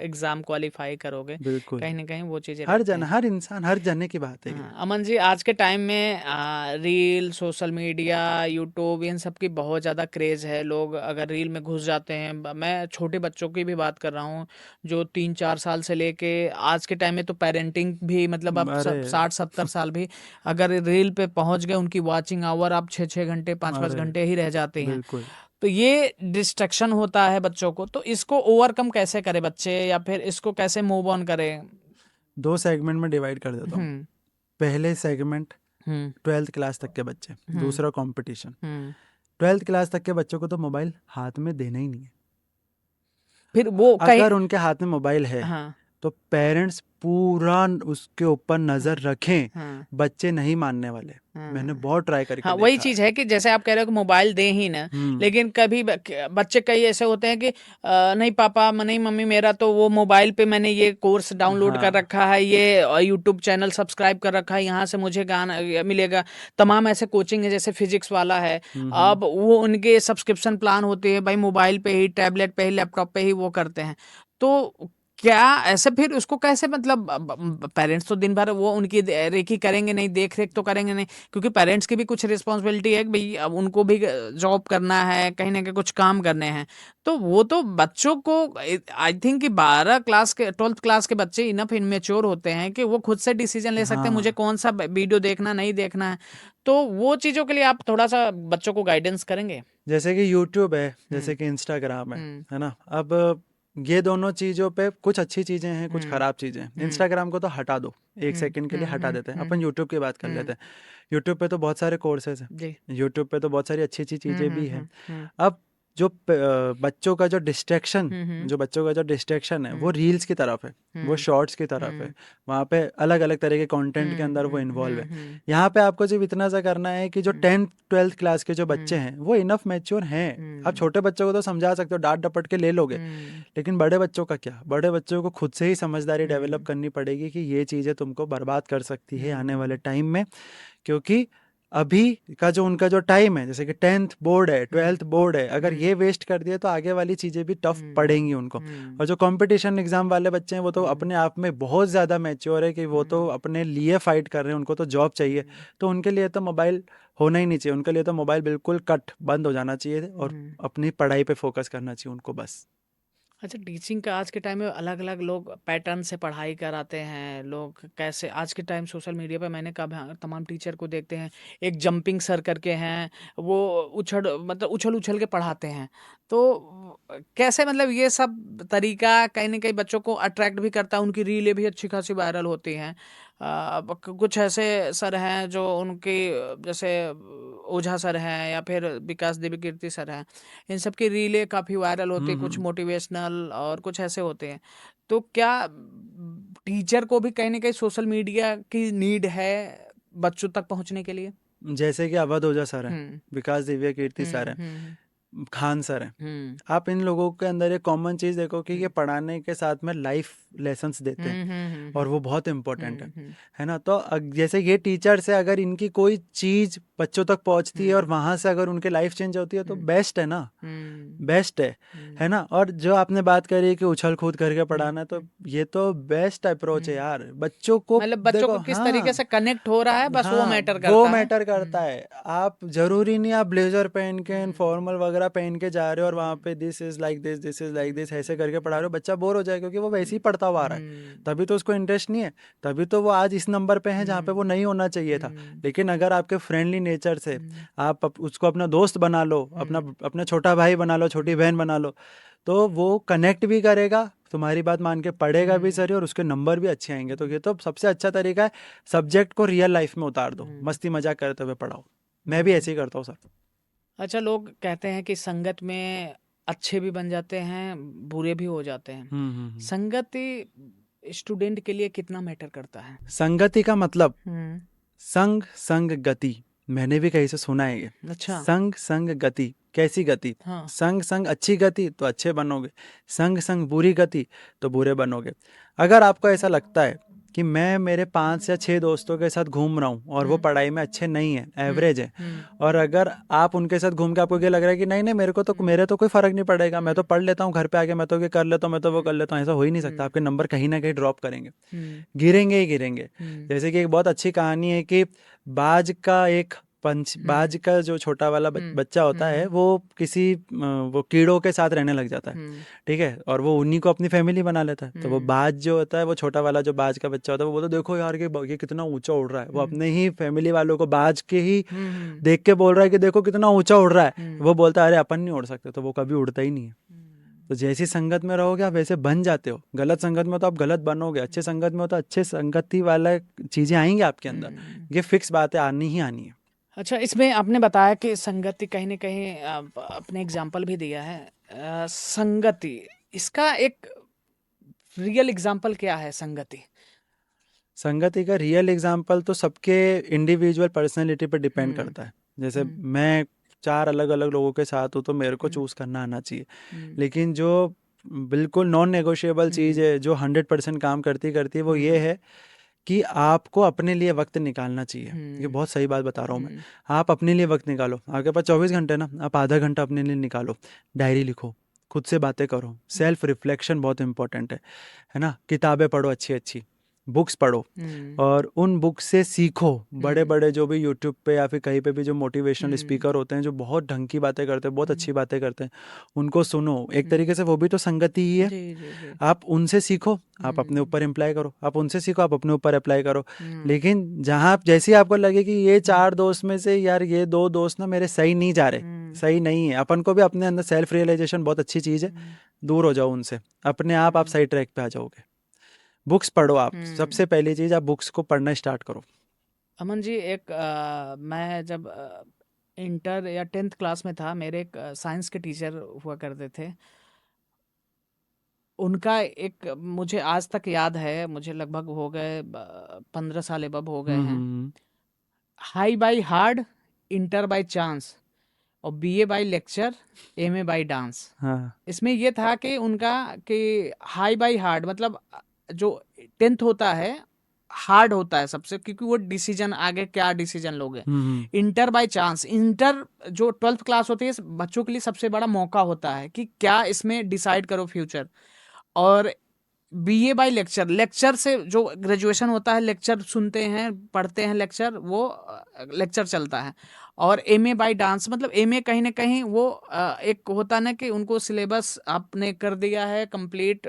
एग्जाम क्वालिफाई करोगे। बिल्कुल। कहीं ना कहीं वो चीजें हर रहते जन, हैं। हर इंसान, हर जने की बात है ये। हाँ, अमन जी, आज के टाइम में रील, सोशल मीडिया, यूट्यूब, इन सब की बहुत ज़्यादा क्रेज़ है। लोग अगर रील में घुस जाते हैं, मैं छोटे बच्चों की भी बात कर रहा हूँ जो 3 4 साल से लेके आज के टाइम में तो पेरेंटिंग भी, मतलब अब अरे 60 70 साल भी अगर रील पे पहुंच गए, उनकी वॉचिंग आवर आप 6 6 घंटे 5 5 अरे घंटे ही रह जाते हैं। बिल्कुल तो ये डिस्ट्रक्शन होता है बच्चों को, तो इसको ओवरकम कैसे करे बच्चे, या फिर इसको कैसे मूव ऑन करें? 2 सेगमेंट में डिवाइड कर देता हूँ। हम्म पहले सेगमेंट हम्म 12th क्लास तक के बच्चे, दूसरा कंपटीशन। हम्म 12th क्लास तक के बच्चों को तो मोबाइल हाथ में देना ही नहीं है। फिर वो कहीं, अगर उनके हाथ में मोबाइल है हाँ तो पेरेंट्स पूरा उसके ऊपर नजर रखें, हाँ बच्चे नहीं मानने वाले। मैंने हाँ बहुत ट्राई करके हाँ, वही देखा चीज है। है कि जैसे आप कह रहे हो कि मोबाइल दे ही ना, लेकिन कभी बच्चे कई ऐसे होते हैं कि नहीं पापा, नहीं मम्मी, मेरा तो वो मोबाइल पे मैंने ये कोर्स डाउनलोड कर हाँ। रखा है, ये यूट्यूब चैनल सब्सक्राइब कर रखा है, यहाँ से मुझे गाना मिलेगा। तमाम ऐसे कोचिंग है, जैसे फिजिक्स वाला है, अब वो उनके सब्सक्रिप्शन प्लान होते हैं भाई, मोबाइल पे ही, टैबलेट पे ही, लैपटॉप पे ही वो करते हैं। तो क्या ऐसे फिर उसको कैसे, मतलब पेरेंट्स तो दिन भर वो उनकी रेकी करेंगे नहीं, देख रेख तो करेंगे नहीं, क्योंकि पेरेंट्स की भी कुछ रिस्पॉन्सिबिलिटी है कि भाई अब उनको भी जॉब करना है, कहीं ना कहीं कुछ काम करने हैं। तो वो तो बच्चों को, आई थिंक कि 12 क्लास के, 12th क्लास के बच्चे इनफ इनमेच्योर होते हैं कि वो खुद से डिसीजन ले सकते हैं, मुझे हाँ, कौन सा वीडियो देखना, नहीं देखना है। तो वो चीज़ों के लिए आप थोड़ा सा बच्चों को गाइडेंस करेंगे? जैसे कि यूट्यूब है, हम्म जैसे कि इंस्टाग्राम हम्म है ना। अब ये दोनों चीज़ों पे कुछ अच्छी चीज़ें हैं, कुछ हम्म खराब चीज़ें हैं। हम्म इंस्टाग्राम को तो हटा दो, 1 सेकंड के लिए हटा देते हैं, अपन यूट्यूब की बात कर लेते हैं। यूट्यूब पे तो बहुत सारे कोर्सेज हैं, जी। यूट्यूब पे तो बहुत सारी अच्छी अच्छी चीज़ें भी हैं। हम्म अब जो बच्चों का जो डिस्ट्रैक्शन, हम्म जो बच्चों का जो डिस्ट्रैक्शन है वो हम्म रील्स की तरफ है, वो हम्म शॉर्ट्स की तरफ है। वहाँ पे अलग अलग तरह के कंटेंट के अंदर वो इन्वॉल्व है। यहाँ पे आपको सिर्फ इतना सा करना है कि जो 10th 12th क्लास के जो बच्चे हैं वो इनफ मैच्योर हैं। आप छोटे बच्चों को तो समझा सकते हो, डांट डपट के ले लोगे, लेकिन बड़े बच्चों का क्या? बड़े बच्चों को खुद से ही समझदारी डेवलप करनी पड़ेगी कि ये चीज़ें तुमको बर्बाद कर सकती है आने वाले टाइम में। क्योंकि अभी का जो उनका जो टाइम है, जैसे कि 10th बोर्ड है, 12th बोर्ड है, अगर ये वेस्ट कर दिए तो आगे वाली चीज़ें भी टफ पड़ेंगी उनको। और जो कंपटीशन एग्जाम वाले बच्चे हैं वो तो अपने आप में बहुत ज़्यादा मैच्योर है कि वो तो अपने लिए फाइट कर रहे हैं, उनको तो जॉब चाहिए। तो उनके लिए तो मोबाइल होना ही नहीं चाहिए, उनके लिए तो मोबाइल बिल्कुल कट बंद हो जाना चाहिए और अपनी पढ़ाई पे फोकस करना चाहिए उनको बस। अच्छा, टीचिंग का आज के टाइम में अलग अलग लोग पैटर्न से पढ़ाई कराते हैं, लोग कैसे आज के टाइम सोशल मीडिया पे मैंने कहा तमाम टीचर को देखते हैं, एक जंपिंग सर करके हैं, वो मतलब उछल उछल के पढ़ाते हैं। तो कैसे, मतलब ये सब तरीका कहीं ना कहीं बच्चों को अट्रैक्ट भी करता है, उनकी रीलें भी अच्छी खासी वायरल होती हैं। कुछ ऐसे सर हैं जो उनकी, जैसे ओझा सर हैं या फिर विकास देवी कीर्ति सर हैं, इन सब की रीलें काफ़ी वायरल होती है, कुछ हम्म। मोटिवेशनल और कुछ ऐसे होते हैं। तो क्या टीचर को भी कहीं ना कहीं सोशल मीडिया की नीड है बच्चों तक पहुंचने के लिए? जैसे कि अवध ओझा सर हैं, हम्म विकास दिव्या कीर्ति सर हैं, हम्म खान सर हैं। हम्म आप इन लोगों के अंदर एक कॉमन चीज़ देखो कि ये हम्म पढ़ाने के साथ में लाइफ लेसन्स देते हैं, और हम्म वो बहुत इम्पोर्टेंट हम्म है ना। तो जैसे ये टीचर से अगर इनकी कोई चीज़ बच्चों तक पहुंचती है और वहाँ से अगर उनकी लाइफ चेंज होती है तो बेस्ट है ना, बेस्ट है ना। और जो आपने बात करी कि उछल कूद करके पढ़ाना, तो ये तो बेस्ट अप्रोच है यार बच्चों को। मतलब बच्चों देखो को किस तरीके हाँ, से कनेक्ट हो रहा है, बस वो हाँ मैटर वो करता है। मैटर करता है। आप जरूरी नहीं आप ब्लेजर पहन के फॉर्मल वगैरह पहन के जा रहे हो और वहाँ पे this is like this, this is like this ऐसे करके पढ़ा रहे हो, बच्चा बोर हो जाए, क्योंकि वो वैसे ही पढ़ता हुआ आ रहा है। तभी तो उसको इंटरेस्ट नहीं है, तभी तो वो आज इस नंबर पे है जहाँ पे वो नहीं होना चाहिए था। लेकिन अगर आपके फ्रेंडली नेचर से आप उसको अपना दोस्त बना लो, अपना छोटा भाई बना लो, छोटी बहन बना लो, तो वो कनेक्ट भी करेगा, तुम्हारी बात मान के पढ़ेगा भी सर, और उसके नंबर भी अच्छे आएंगे। तो ये तो सबसे अच्छा तरीका है, सब्जेक्ट को रियल लाइफ में उतार दो, मस्ती मजाक करते हुए पढ़ाओ। मैं भी ऐसे ही करता हूँ सर। अच्छा, लोग कहते हैं कि संगत में अच्छे भी बन जाते हैं, बुरे भी हो जाते हैं। हम्म। संगति स्टूडेंट के लिए कितना मैटर करता है? संगति का मतलब हम्म संग संग गति, मैंने भी कहीं से सुना है ये। अच्छा। संग संग गति, कैसी गति? हाँ। संग संग अच्छी गति तो अच्छे बनोगे, संग संग बुरी गति तो बुरे बनोगे। अगर आपको ऐसा लगता है कि मैं मेरे 5 या 6 दोस्तों के साथ घूम रहा हूँ और वो पढ़ाई में अच्छे नहीं है, एवरेज है, और अगर आप उनके साथ घूम के आपको ये लग रहा है कि नहीं नहीं मेरे तो कोई फर्क नहीं पड़ेगा, मैं तो पढ़ लेता हूँ घर पे आके, मैं तो ये कर लेता हूँ, मैं तो वो कर लेता हूँ, ऐसा हो ही नहीं सकता। आपके नंबर कहीं ना कहीं ड्रॉप करेंगे, गिरेंगे ही गिरेंगे। जैसे कि एक बहुत अच्छी कहानी है कि बाज का एक बाज का जो छोटा वाला बच्चा होता है वो किसी वो कीड़ों के साथ रहने लग जाता है, ठीक है, और वो उन्हीं को अपनी फैमिली बना लेता है। तो वो बाज जो होता है, वो छोटा वाला जो बाज का बच्चा होता है, वो बोलता है देखो यार ये कितना ऊंचा उड़ रहा है। वो अपने ही फैमिली वालों को बाज के ही देख के बोल रहा है कि देखो कितना ऊंचा उड़ रहा है। वो बोलता है अरे अपन नहीं उड़ सकते, तो वो कभी उड़ता ही नहीं है। तो जैसी संगत में रहोगे आप वैसे बन जाते हो। गलत संगत में तो आप गलत बनोगे, अच्छे संगत में तो अच्छे संगति वाला चीजें आएंगी आपके अंदर। ये फिक्स बात है, आनी ही आनी है। अच्छा, इसमें आपने बताया कि संगति कहीं ना कहीं अपने एग्जाम्पल भी दिया है। संगति, इसका एक रियल एग्जाम्पल क्या है संगति? संगति का रियल एग्जाम्पल तो सबके इंडिविजुअल पर्सनैलिटी पर डिपेंड करता है। जैसे मैं 4 अलग अलग लोगों के साथ हूँ तो मेरे को चूज करना आना चाहिए, लेकिन जो बिल्कुल नॉन नेगोशिएबल चीज़ है, जो 100% काम करती है, वो ये है कि आपको अपने लिए वक्त निकालना चाहिए। ये बहुत सही बात बता रहा हूँ मैं। आप अपने लिए वक्त निकालो। आपके पास 24 घंटे ना, आप आधा घंटा अपने लिए निकालो, डायरी लिखो, खुद से बातें करो। सेल्फ रिफ्लेक्शन बहुत इंपॉर्टेंट है ना। किताबें पढ़ो, अच्छी अच्छी बुक्स पढ़ो, और उन बुक्स से सीखो। बड़े बड़े जो भी यूट्यूब पे या फिर कहीं पे भी जो मोटिवेशनल स्पीकर होते हैं, जो बहुत ढंग की बातें करते हैं, बहुत अच्छी बातें करते हैं, उनको सुनो। एक तरीके से वो भी तो संगति ही है। जी। आप उनसे सीखो, आप अपने ऊपर अप्लाई करो। आप उनसे सीखो, आप अपने ऊपर अप्लाई करो। लेकिन जहाँ आप जैसे ही आपको लगे कि ये 4 दोस्त में से यार ये 2 दोस्त ना मेरे सही नहीं जा रहे, सही नहीं है, अपन को भी अपने अंदर सेल्फ रियलाइजेशन बहुत अच्छी चीज़ है। दूर हो जाओ उनसे, अपने आप सही ट्रैक पे आ जाओगे। बुक्स पढ़ो। आप सबसे पहली चीज, आप बुक्स को पढ़ना स्टार्ट करो। अमन जी, एक मैं जब इंटर या 10th क्लास में था, मेरे एक साइंस के टीचर हुआ करते थे। उनका एक मुझे आज तक याद है, मुझे लगभग हो गए 15 साल अब हो गए हैं। High by hard, inter by chance, और BA by lecture, MA by dance. इसमें ये था कि उनका कि हाई बाई हार्ड मतलब जो 10th होता है हार्ड होता है सबसे, क्योंकि वो डिसीजन आगे क्या डिसीजन लोगे। इंटर बाय चांस, इंटर जो 12th क्लास होती है बच्चों के लिए सबसे बड़ा मौका होता है कि क्या इसमें डिसाइड करो फ्यूचर। और बीए बाय लेक्चर, लेक्चर से जो ग्रेजुएशन होता है, लेक्चर सुनते हैं, पढ़ते हैं लेक्चर, वो लेक्चर चलता है। और एमए बाय डांस मतलब एमए कहीं ना कहीं वो एक होता ना कि उनको सिलेबस आपने कर दिया है कंप्लीट,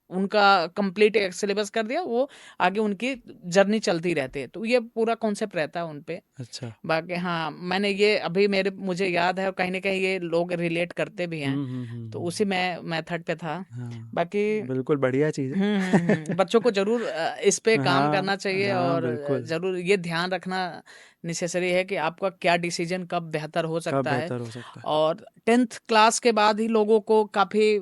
उनका कंप्लीट सिलेबस कर दिया, वो आगे उनकी जर्नी चलती रहती है। तो ये पूरा कॉन्सेप्ट रहता है उन पे। अच्छा। बाकी हाँ, मैंने ये अभी मुझे याद है, और कहीं ना कहीं ये लोग रिलेट करते भी हैं। तो उसी में मेथड पे था। बाकी बिल्कुल बढ़िया चीज है। बच्चों को जरूर इस पे काम हाँ, करना चाहिए, हाँ, और बिल्कुल। जरूर ये ध्यान रखना नेसेसरी है कि आपका क्या डिसीजन कब बेहतर हो कब सकता है। बेहतर हो सकता है। और 10th क्लास के बाद ही लोगों को काफी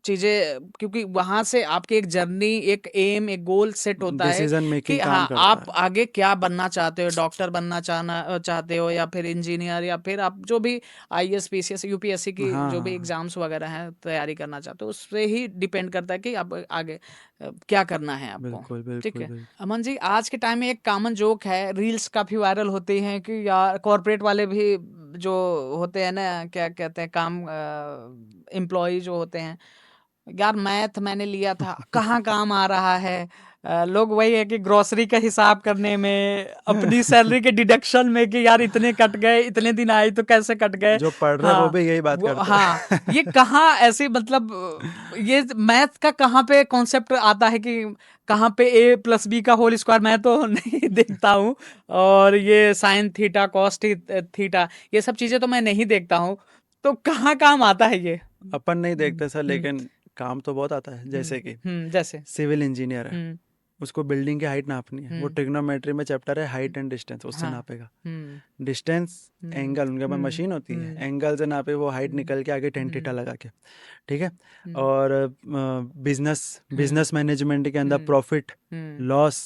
चीजें, क्योंकि वहां से आपकी एक जर्नी, एक एम, एक गोल सेट होता है डिसीजन कि मेकिंग काम हाँ करता आप है। आगे क्या बनना चाहते हो, डॉक्टर बनना चाहते हो, या फिर इंजीनियर, या फिर आप जो भी आईएएस पीसीएस यूपीएससी की हाँ, जो भी हाँ, एग्जाम्स वगैरह हैं तैयारी करना चाहते हो, उससे ही डिपेंड करता है कि आप आगे क्या करना है आपको। बिल्कुल ठीक बिल्कुल है बिल्कुल। अमन जी, आज के टाइम में एक कॉमन जोक है, रील्स काफी वायरल होती हैं कि यार कॉर्पोरेट वाले भी जो होते हैं ना, क्या कहते हैं, काम एम्प्लॉय जो होते हैं, यार मैथ मैंने लिया था, कहाँ काम आ रहा है। लोग वही है कि ग्रोसरी का हिसाब करने में, अपनी सैलरी के डिडक्शन में कि यार इतने कट गए, इतने दिन आई तो कैसे कट गए। जो पढ़ रहे हैं वो हाँ, भी यही बात करते हाँ, हैं। ये कहाँ ऐसी मतलब ये मैथ का कहाँ पे कॉन्सेप्ट आता है कि कहाँ पे ए प्लस बी का होल स्क्वायर, मैं तो नहीं देखता हूँ। और ये साइन थीटा, कॉस थीटा, ये सब चीजें तो मैं नहीं देखता हूँ। तो कहाँ काम आता है ये? अपन नहीं देखते सर, लेकिन काम तो बहुत आता है। जैसे कि जैसे सिविल इंजीनियर है, उसको बिल्डिंग की हाइट नापनी है, वो ट्रिग्नोमेट्री में चैप्टर है हाइट एंड डिस्टेंस, उससे नापेगा। डिस्टेंस, एंगल, उनके पास मशीन होती है, एंगल से नापे, वो हाइट निकल के आगे टेन थीटा लगा के। ठीक है। और बिजनेस मैनेजमेंट के अंदर profit loss,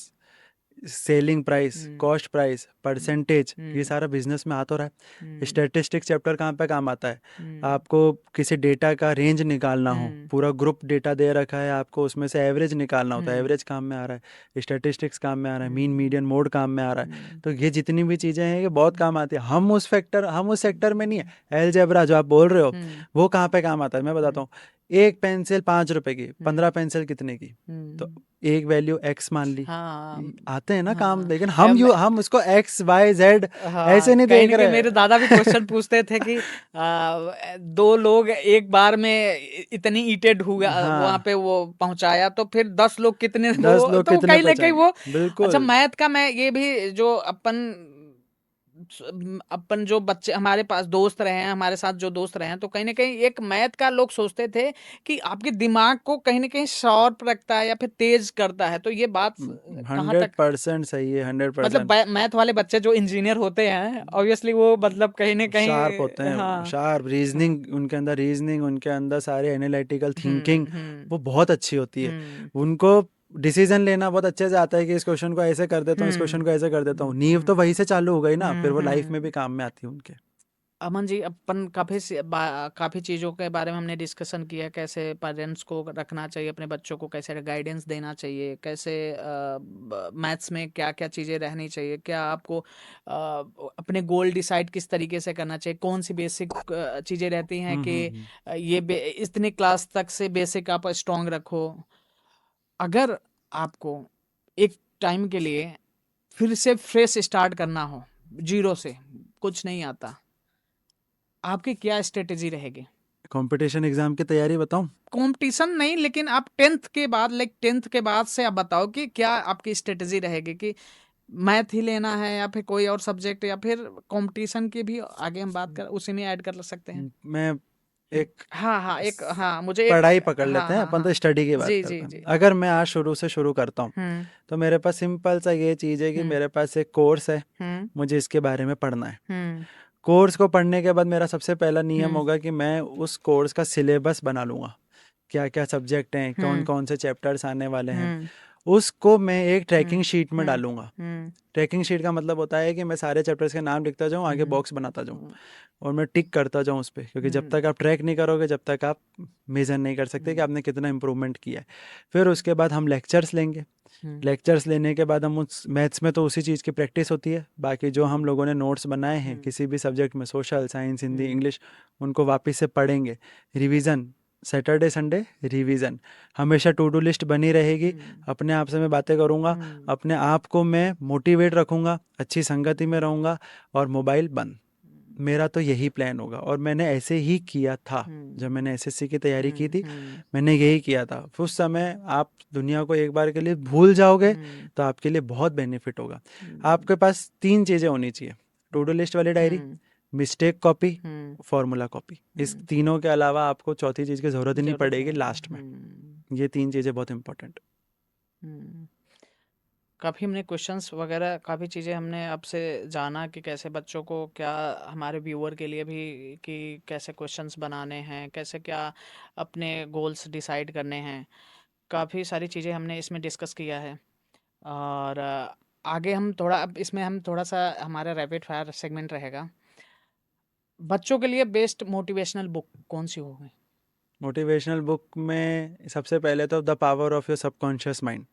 selling price, cost price, percentage, ये सारा बिजनेस में आ तो रहा है। स्टैटिस्टिक्स चैप्टर कहाँ पे काम आता है? आपको किसी डेटा का रेंज निकालना हो, पूरा ग्रुप डेटा दे रखा है आपको, उसमें से एवरेज निकालना होता है, एवरेज काम में आ रहा है। स्टैटिस्टिक्स काम में आ रहा है, मीन मीडियन मोड काम में आ रहा है। तो ये जितनी भी चीज़ें हैं ये बहुत काम आती है। हम उस सेक्टर में नहीं है। अलजेब्रा जो आप बोल रहे हो वो कहाँ पे काम आता है, मैं बताता हूँ। एक पेंसिल 5 रुपए की, 15 पेंसिल कितने की? तो एक वैल्यू एक्स मान ली, हाँ, आता आते हैं ना काम, हाँ लेकिन मैं हम उसको एक्स वाई जेड हाँ ऐसे नहीं कहीं देख ना कहीं रहे। मेरे दादा भी क्वेश्चन पूछते थे कि दो लोग एक बार में इतनी ईंटें ढुआ वहां हाँ, पे वो पहुंचाया तो फिर 10 लोग कितने 10 वो लोग तो कितने कहीं ना कहीं बचाएंगे? वो। अच्छा बिल्कुल। मैथ का मैं ये भी जो अपन जो बच्चे हमारे पास दोस्त रहे हैं हमारे साथ जो दोस्त रहे हैं तो कहीं ना कहीं एक मैथ का लोग सोचते थे कि आपके दिमाग को कहीं ना कहीं शार्प रखता है या फिर तेज करता है, तो ये बात कहाँ तक 100% सही है, मतलब 100%। मैथ वाले बच्चे जो इंजीनियर होते हैं ऑब्वियसली वो मतलब कहीं ना शार्प होते कहीं हैं, हाँ शार्प हाँ रीजनिंग उनके अंदर, रीजनिंग उनके अंदर, सारे एनालिटिकल थिंकिंग हम्म वो बहुत अच्छी होती है। हम्म उनको डिसीजन लेना बहुत अच्छे से आता है कि इस क्वेश्चन को ऐसे कर देता हूँ, इस हम्म क्वेश्चन को ऐसे कर देता हूँ। नींव हम्म तो वहीं से चालू हो गई ना, फिर वो लाइफ में भी हम्म। काम में आती है उनके। अमन जी अपन काफ़ी चीज़ों के बारे में हमने डिस्कशन किया, कैसे पेरेंट्स को रखना चाहिए अपने बच्चों को, कैसे गाइडेंस देना चाहिए, कैसे मैथ्स में क्या क्या चीज़ें रहनी चाहिए, क्या आपको अपने गोल डिसाइड किस तरीके से करना चाहिए, कौन सी बेसिक चीज़ें रहती हैं कि हम्म। इतनी क्लास तक से बेसिक आप स्ट्रॉन्ग रखो। अगर आपको एक टाइम के लिए फिर से फ्रेश स्टार्ट करना हो, जीरो से, कुछ नहीं आता, आपकी क्या स्ट्रेटेजी रहेगी? कंपटीशन एग्जाम की तैयारी बताऊं? कंपटीशन नहीं, लेकिन आप 10th के बाद टेंथ के बाद से आप बताओ कि क्या आपकी स्ट्रेटेजी रहेगी कि मैथ ही लेना है या फिर कोई और सब्जेक्ट, या फिर कंपटीशन की भी आगे हम बात कर उसी में ऐड कर सकते हैं। मैं एक हाँ हाँ एक स- हाँ मुझे एक पढ़ाई पकड़ हाँ लेते हैं हाँ अपन, तो हाँ स्टडी की बात जी जी करते हैं। जी अगर मैं आज शुरू से शुरू करता हूँ, हम्म तो मेरे पास सिंपल सा ये चीज़ है कि हम्म मेरे पास एक कोर्स है, हम्म मुझे इसके बारे में पढ़ना है। हम्म कोर्स को पढ़ने के बाद मेरा सबसे पहला नियम हम्म होगा कि मैं उस कोर्स का सिलेबस बना लूँगा। क्या क्या सब्जेक्ट हैं, कौन हम्म कौन से चैप्टर्स आने वाले हैं, हम्म उसको मैं एक हम्म ट्रैकिंग शीट में हम्म डालूंगा। हम्म ट्रैकिंग शीट का मतलब होता है कि मैं सारे चैप्टर्स के नाम लिखता जाऊँ, आगे हम्म बॉक्स बनाता जाऊँ और मैं टिक करता जाऊँ उस पे, क्योंकि जब हम्म तक आप ट्रैक नहीं करोगे, जब तक आप मेज़र नहीं कर सकते कि आपने कितना इम्प्रूवमेंट किया है। फिर उसके बाद हम लेक्चर्स लेंगे। हम्म लेक्चर्स लेने के बाद हम उस मैथ्स में तो उसी चीज़ की प्रैक्टिस होती है, बाकी जो हम लोगों ने नोट्स बनाए हैं हम्म किसी भी सब्जेक्ट में, सोशल साइंस हिंदी हम्म इंग्लिश, उनको वापस से पढ़ेंगे। रिवीजन, सैटरडे संडे रिवीजन, हमेशा टू डू लिस्ट बनी रहेगी। हम्म अपने आप से मैं बातें करूँगा, हम्म अपने आप को मैं मोटिवेट रखूँगा, अच्छी संगति में रहूँगा और मोबाइल बंद। मेरा तो यही प्लान होगा और मैंने ऐसे ही किया था। जब मैंने एसएससी की तैयारी की थी, हम्म मैंने यही किया था। उस समय आप दुनिया को एक बार के लिए भूल जाओगे हम्म तो आपके लिए बहुत बेनिफिट होगा। हम्म आपके पास 3 चीज़ें होनी चाहिए: टू डू लिस्ट वाली डायरी, हम्म मिस्टेक कॉपी, हम्म फॉर्मूला कॉपी। इस हम्म तीनों के अलावा आपको चौथी चीज़ की ज़रूरत ही नहीं जरूरत पड़ेगी नहीं है लास्ट में। ये 3 चीज़ें बहुत इंपॉर्टेंट। हम्म। काफ़ी हमने क्वेश्चंस वगैरह काफ़ी चीज़ें हमने आपसे जाना कि कैसे बच्चों को क्या, हमारे व्यूअर के लिए भी कि कैसे क्वेश्चंस बनाने हैं, कैसे क्या अपने गोल्स डिसाइड करने हैं। काफ़ी सारी चीज़ें हमने इसमें डिस्कस किया है। और आगे हम थोड़ा अब इसमें हम थोड़ा सा हमारा रैपिड फायर सेगमेंट रहेगा। बच्चों के लिए बेस्ट मोटिवेशनल बुक कौन सी होगी? मोटिवेशनल बुक में सबसे पहले तो the power of your subconscious mind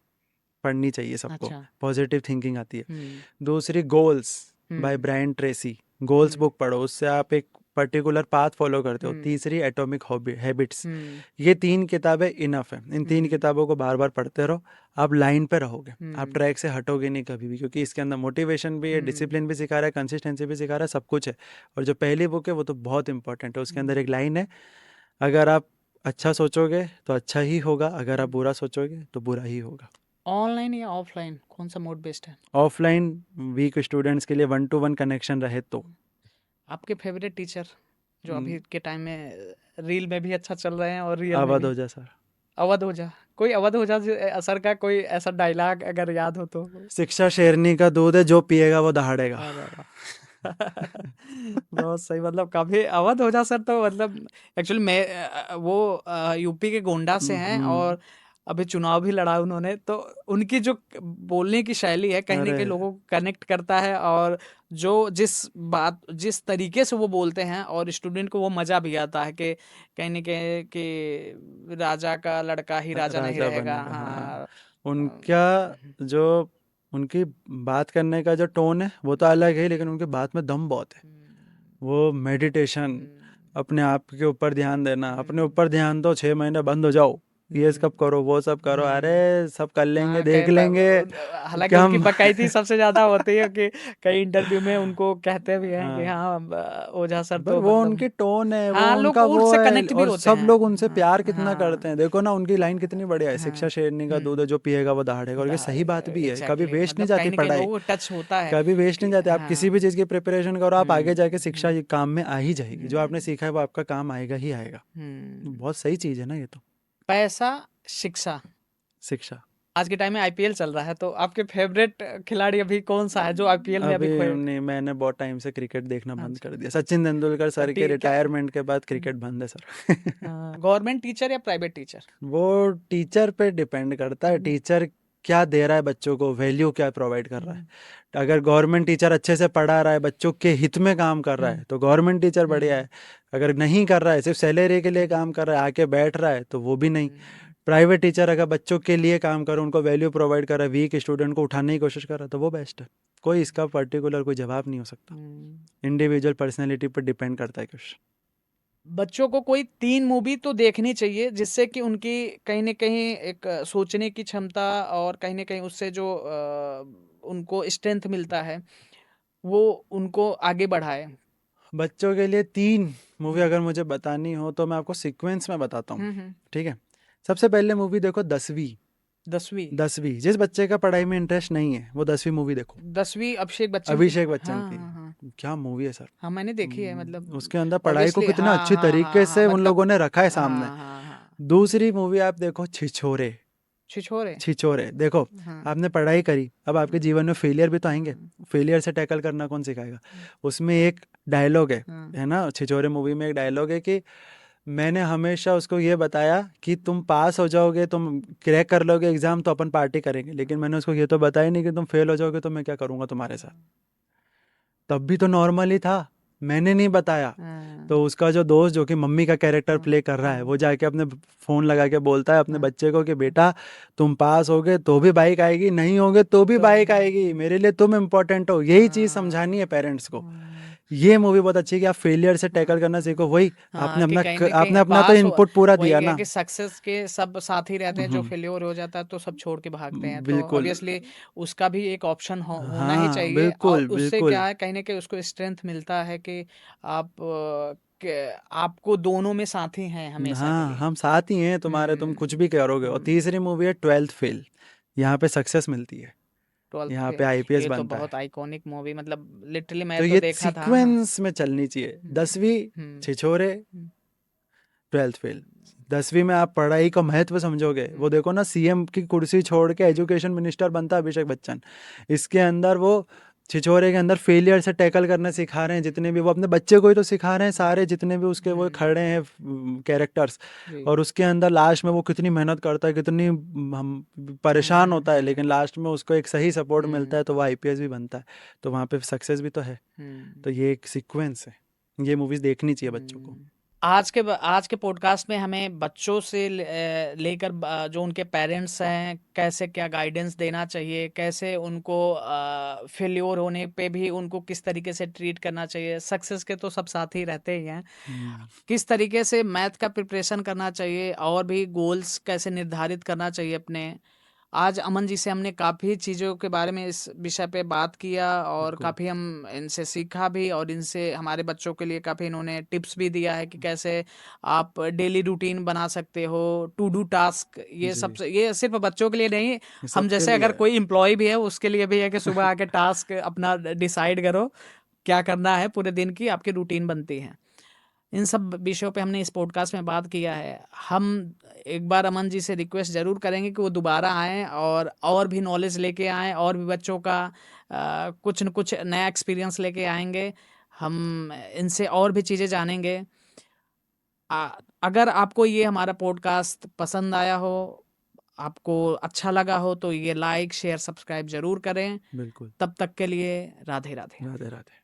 पढ़नी चाहिए सबको, अच्छा। पॉजिटिव थिंकिंग आती है। हम्म दूसरी गोल्स बाय हम्म ब्रायन ट्रेसी, गोल्स हम्म बुक पढ़ो, उससे आप एक पर्टिकुलर पाथ फॉलो करते हो। हम्म तीसरी एटॉमिक हैबिट्स। हम्म ये 3 किताबें इनफ है, इन 3 हम्म किताबों को बार बार पढ़ते रहो। आप लाइन पे रहोगे, आप हम्म ट्रैक से हटोगे नहीं कभी भी, क्योंकि इसके अंदर मोटिवेशन भी है, हम्म डिसिप्लिन भी सिखा रहा है, कंसिस्टेंसी भी सिखा रहा है, सब कुछ है। और जो पहली बुक है वो तो बहुत इंपॉर्टेंट है, उसके अंदर एक लाइन है: अगर आप अच्छा सोचोगे तो अच्छा ही होगा, अगर आप बुरा सोचोगे तो बुरा ही होगा। ऑनलाइन या ऑफलाइन कौन सा मोड बेस्ट है? ऑफलाइन वीक स्टूडेंट्स के लिए 1 to 1 कनेक्शन रहे तो। आपके फेवरेट टीचर जो हम्म, अभी के टाइम में रील में भी अच्छा चल रहे हैं और रियल में अवध भी? ओझा सर। अवध ओझा। कोई अवध ओझा असर का कोई ऐसा डायलॉग अगर याद हो तो? शिक्षा शेरनी का दूध है, जो पिएगा वो दहाड़ेगा। अरे वाह! बहुत सही, मतलब काफ़ी अवध ओझा सर तो मतलब एक्चुअली मैं वो यूपी के गोंडा से हैं हम्म। और अभी चुनाव भी लड़ा उन्होंने, तो उनकी जो बोलने की शैली है कहीं न अरे कहीं लोगों को कनेक्ट करता है, और जो जिस तरीके से वो बोलते हैं और स्टूडेंट को वो मज़ा भी आता है कि कहीं न कहीं कि राजा का लड़का ही राजा नहीं राजा रहेगा। बनेगा, हाँ। हाँ। उनका जो उनकी बात करने का जो टोन है वो तो अलग है, लेकिन उनकी बात में दम बहुत है। हुँ, वो मेडिटेशन, हुँ, अपने आप के ऊपर ध्यान देना, अपने हुँ, ऊपर ध्यान दो, 6 महीने बंद हो जाओ, ये सब करो, वो सब करो, अरे सब कर लेंगे, हाँ, देख लेंगे हालांकि कि उनकी हम बकायदी सबसे ज्यादा होती है कि कई इंटरव्यू में उनको कहते भी हैं कि हाँ, हाँ ओझा सर पर तो वो मतलब उनकी टोन है, वो हाँ लोग उनका वो उससे है, कनेक्ट भी और होते सब हैं। लोग उनसे प्यार हाँ कितना करते हैं। हाँ देखो ना उनकी लाइन कितनी बढ़िया है, शिक्षा हाँ शेरनी का दूध है, जो पिएगा वो दहाड़ेगा, और ये सही बात भी है, कभी एग्जैक्टली वेस्ट नहीं मतलब कहीं जाती ना कहीं पढ़ाई, लोगों को टच होता है कभी वेस्ट नहीं कि जाती। आप किसी हाँ भी चीज़ की प्रिपरेशन करो, आप आगे जाके शिक्षा हम्म ये काम में आ ही जाएगी, जो आपने सीखा है वो आपका काम आएगा ही आएगा। हम्म। बहुत सही चीज़ है ना ये तो, पैसा शिक्षा शिक्षा। आज के टाइम में आईपीएल चल रहा है तो आपके फेवरेट खिलाड़ी अभी कौन सा है जो आईपीएल में अभी अभी खोए? नहीं, मैंने बहुत टाइम से क्रिकेट देखना बंद अच्छा कर दिया। सचिन तेंदुलकर तो सर के क्या रिटायरमेंट के बाद क्रिकेट बंद है सर। गवर्नमेंट टीचर या प्राइवेट टीचर? वो टीचर पे डिपेंड करता है, टीचर क्या दे रहा है बच्चों को, वैल्यू क्या प्रोवाइड कर रहा है। अगर गवर्नमेंट टीचर अच्छे से पढ़ा रहा है, बच्चों के हित में काम कर रहा है, तो गवर्नमेंट टीचर बढ़िया है। अगर नहीं कर रहा है, सिर्फ सैलरी के लिए काम कर रहा है, आके बैठ रहा है, तो वो भी नहीं। प्राइवेट टीचर अगर बच्चों के लिए काम कर रहा है, उनको वैल्यू प्रोवाइड कर रहा है, वीक स्टूडेंट को उठाने की कोशिश कर रहा है, तो वो बेस्ट है। कोई इसका पर्टिकुलर कोई जवाब नहीं हो सकता, इंडिविजुअल पर्सनैलिटी पर डिपेंड करता है कुछ। बच्चों को कोई 3 मूवी तो देखनी चाहिए जिससे कि उनकी कहीं न कहीं एक सोचने की क्षमता और कहीं न कहीं उससे जो उनको स्ट्रेंथ मिलता है, वो उनको आगे बढ़ाए। बच्चों के लिए 3 मूवी अगर मुझे बतानी हो तो मैं आपको सीक्वेंस में बताता हूँ, हुँ। ठीक है? सबसे पहले मूवी देखो 10वीं। 10वीं 10वीं, जिस बच्चे का पढ़ाई में इंटरेस्ट नहीं है, वो 10वीं मूवी देखो। 10वीं अभिषेक बच्चन की? अभिषेक बच्चन हाँ, की, हाँ, हाँ। क्या मूवी है सर! हाँ, मैंने देखी है मतलब उसके अंदर पढ़ाई को ऑब्वियसली कितने हाँ, अच्छी हाँ, हाँ, तरीके हाँ, से उन मतलब लोगों ने रखा है सामने। हाँ, हाँ, हाँ। दूसरी मूवी आप देखो छिछोरे। छिछोरे? छिछोरे देखो, हाँ। आपने पढ़ाई करी, अब आपके जीवन में फेलियर भी तो आएंगे। हुँ, फेलियर से टैकल करना कौन सिखाएगा? उसमें एक डायलॉग हाँ। है ना, छिछोरे मूवी में एक डायलॉग है कि मैंने हमेशा उसको ये बताया कि तुम पास हो जाओगे, तुम क्रैक कर लोगे एग्जाम तो अपन पार्टी करेंगे, लेकिन मैंने उसको ये तो बताया नहीं कि तुम फेल हो जाओगे तो मैं क्या करूंगा तुम्हारे साथ। तब भी तो नॉर्मल ही था, मैंने नहीं बताया। हाँ, तो उसका जो दोस्त जो कि मम्मी का कैरेक्टर हाँ, प्ले कर रहा है, हाँ, वो जाके अपने फ़ोन लगा के बोलता है अपने हाँ। बच्चे को कि बेटा तुम पास होगे तो भी बाइक आएगी, नहीं होगे तो भी तो बाइक आएगी, मेरे लिए तुम इम्पोर्टेंट हो। यही चीज़ समझानी है हाँ, पेरेंट्स को। हाँ, ये मूवी बहुत अच्छी है कि आप फेलियर से टैकल हाँ। करना सीखो। वही हाँ, कि कहीं न आपने कहीं अपना तो पास हो इनपुट पूरा वही दिया है ना। कि सक्सेस के सब साथी रहते हैं, जो हम्म, फेल्योर हो जाता है तो सब छोड़ के भागते हैं। तो बिल्कुल। ऑब्वियसली उसका भी एक ऑप्शन होना ही हाँ चाहिए और बिल्कुल उससे बिल्कुल। क्या है कहीं न कहीं उसको स्ट्रेंथ मिलता है कि आप आपको दोनों में साथी हैं हमेशा के हाँ लिए। हम साथ ही हैं तुम्हारे, तुम कुछ भी करोगे। और हुँ। तीसरी मूवी है 12th फेल, यहाँ पे सक्सेस मिलती है, 12th यहाँ पे फेल आईपीएस ये तो बनता है। बहुत आइकॉनिक मूवी मतलब लिटरली तो मैं तो ये देखा था। हाँ। सीक्वेंस में चलनी चाहिए, हुँ, 10वीं हुँ, छिछोरे, हुँ, 12th फेल। 10वीं में आप पढ़ाई का महत्व समझोगे, वो हुँ, देखो ना सीएम की कुर्सी छोड़ के एजुकेशन मिनिस्टर बनता है अभिषेक बच्चन। इसके अंदर वो छिछोरे के अंदर फेलियर से टैकल करना सिखा रहे हैं, जितने भी वो अपने बच्चे को ही तो सिखा रहे हैं, सारे जितने भी उसके वो हुँ, खड़े हैं कैरेक्टर्स। जी। और उसके अंदर लास्ट में वो कितनी मेहनत करता है, कितनी हम परेशान होता है, लेकिन हुँ, लास्ट में उसको एक सही सपोर्ट मिलता हुँ, है तो वो आईपीएस भी बनता है। तो वहाँ पे सक्सेस भी तो है। हुँ। तो ये एक सीक्वेंस है, ये मूवीज देखनी चाहिए बच्चों को। हुँ। आज के पॉडकास्ट में हमें बच्चों से लेकर जो उनके पेरेंट्स हैं, कैसे क्या गाइडेंस देना चाहिए, कैसे उनको फेल्योर होने पे भी उनको किस तरीके से ट्रीट करना चाहिए। सक्सेस के तो सब साथ ही रहते ही हैं। हम्म, किस तरीके से मैथ का प्रिपरेशन करना चाहिए और भी गोल्स कैसे निर्धारित करना चाहिए अपने। आज अमन जी से हमने काफ़ी चीज़ों के बारे में इस विषय पे बात किया और बिल्कुल। काफ़ी हम इनसे सीखा भी और इनसे हमारे बच्चों के लिए काफ़ी इन्होंने टिप्स भी दिया है कि कैसे आप डेली रूटीन बना सकते हो, टू डू टास्क ये जी, सब ये सिर्फ बच्चों के लिए नहीं, ये हम सबके जैसे लिए अगर है। कोई एम्प्लॉय भी है उसके लिए भी है कि सुबह आके टास्क अपना डिसाइड करो, क्या करना है पूरे दिन की आपकी रूटीन बनती है। इन सब विषयों पे हमने इस पॉडकास्ट में बात किया है। हम एक बार अमन जी से रिक्वेस्ट ज़रूर करेंगे कि वो दोबारा आएँ और भी नॉलेज लेके आएँ और भी बच्चों का कुछ न कुछ नया एक्सपीरियंस लेके आएँगे। हम इनसे और भी चीज़ें जानेंगे। अगर आपको ये हमारा पॉडकास्ट पसंद आया हो, आपको अच्छा लगा हो तो ये लाइक, शेयर, सब्सक्राइब ज़रूर करें। बिल्कुल। तब तक के लिए राधे-राधे। राधे राधे।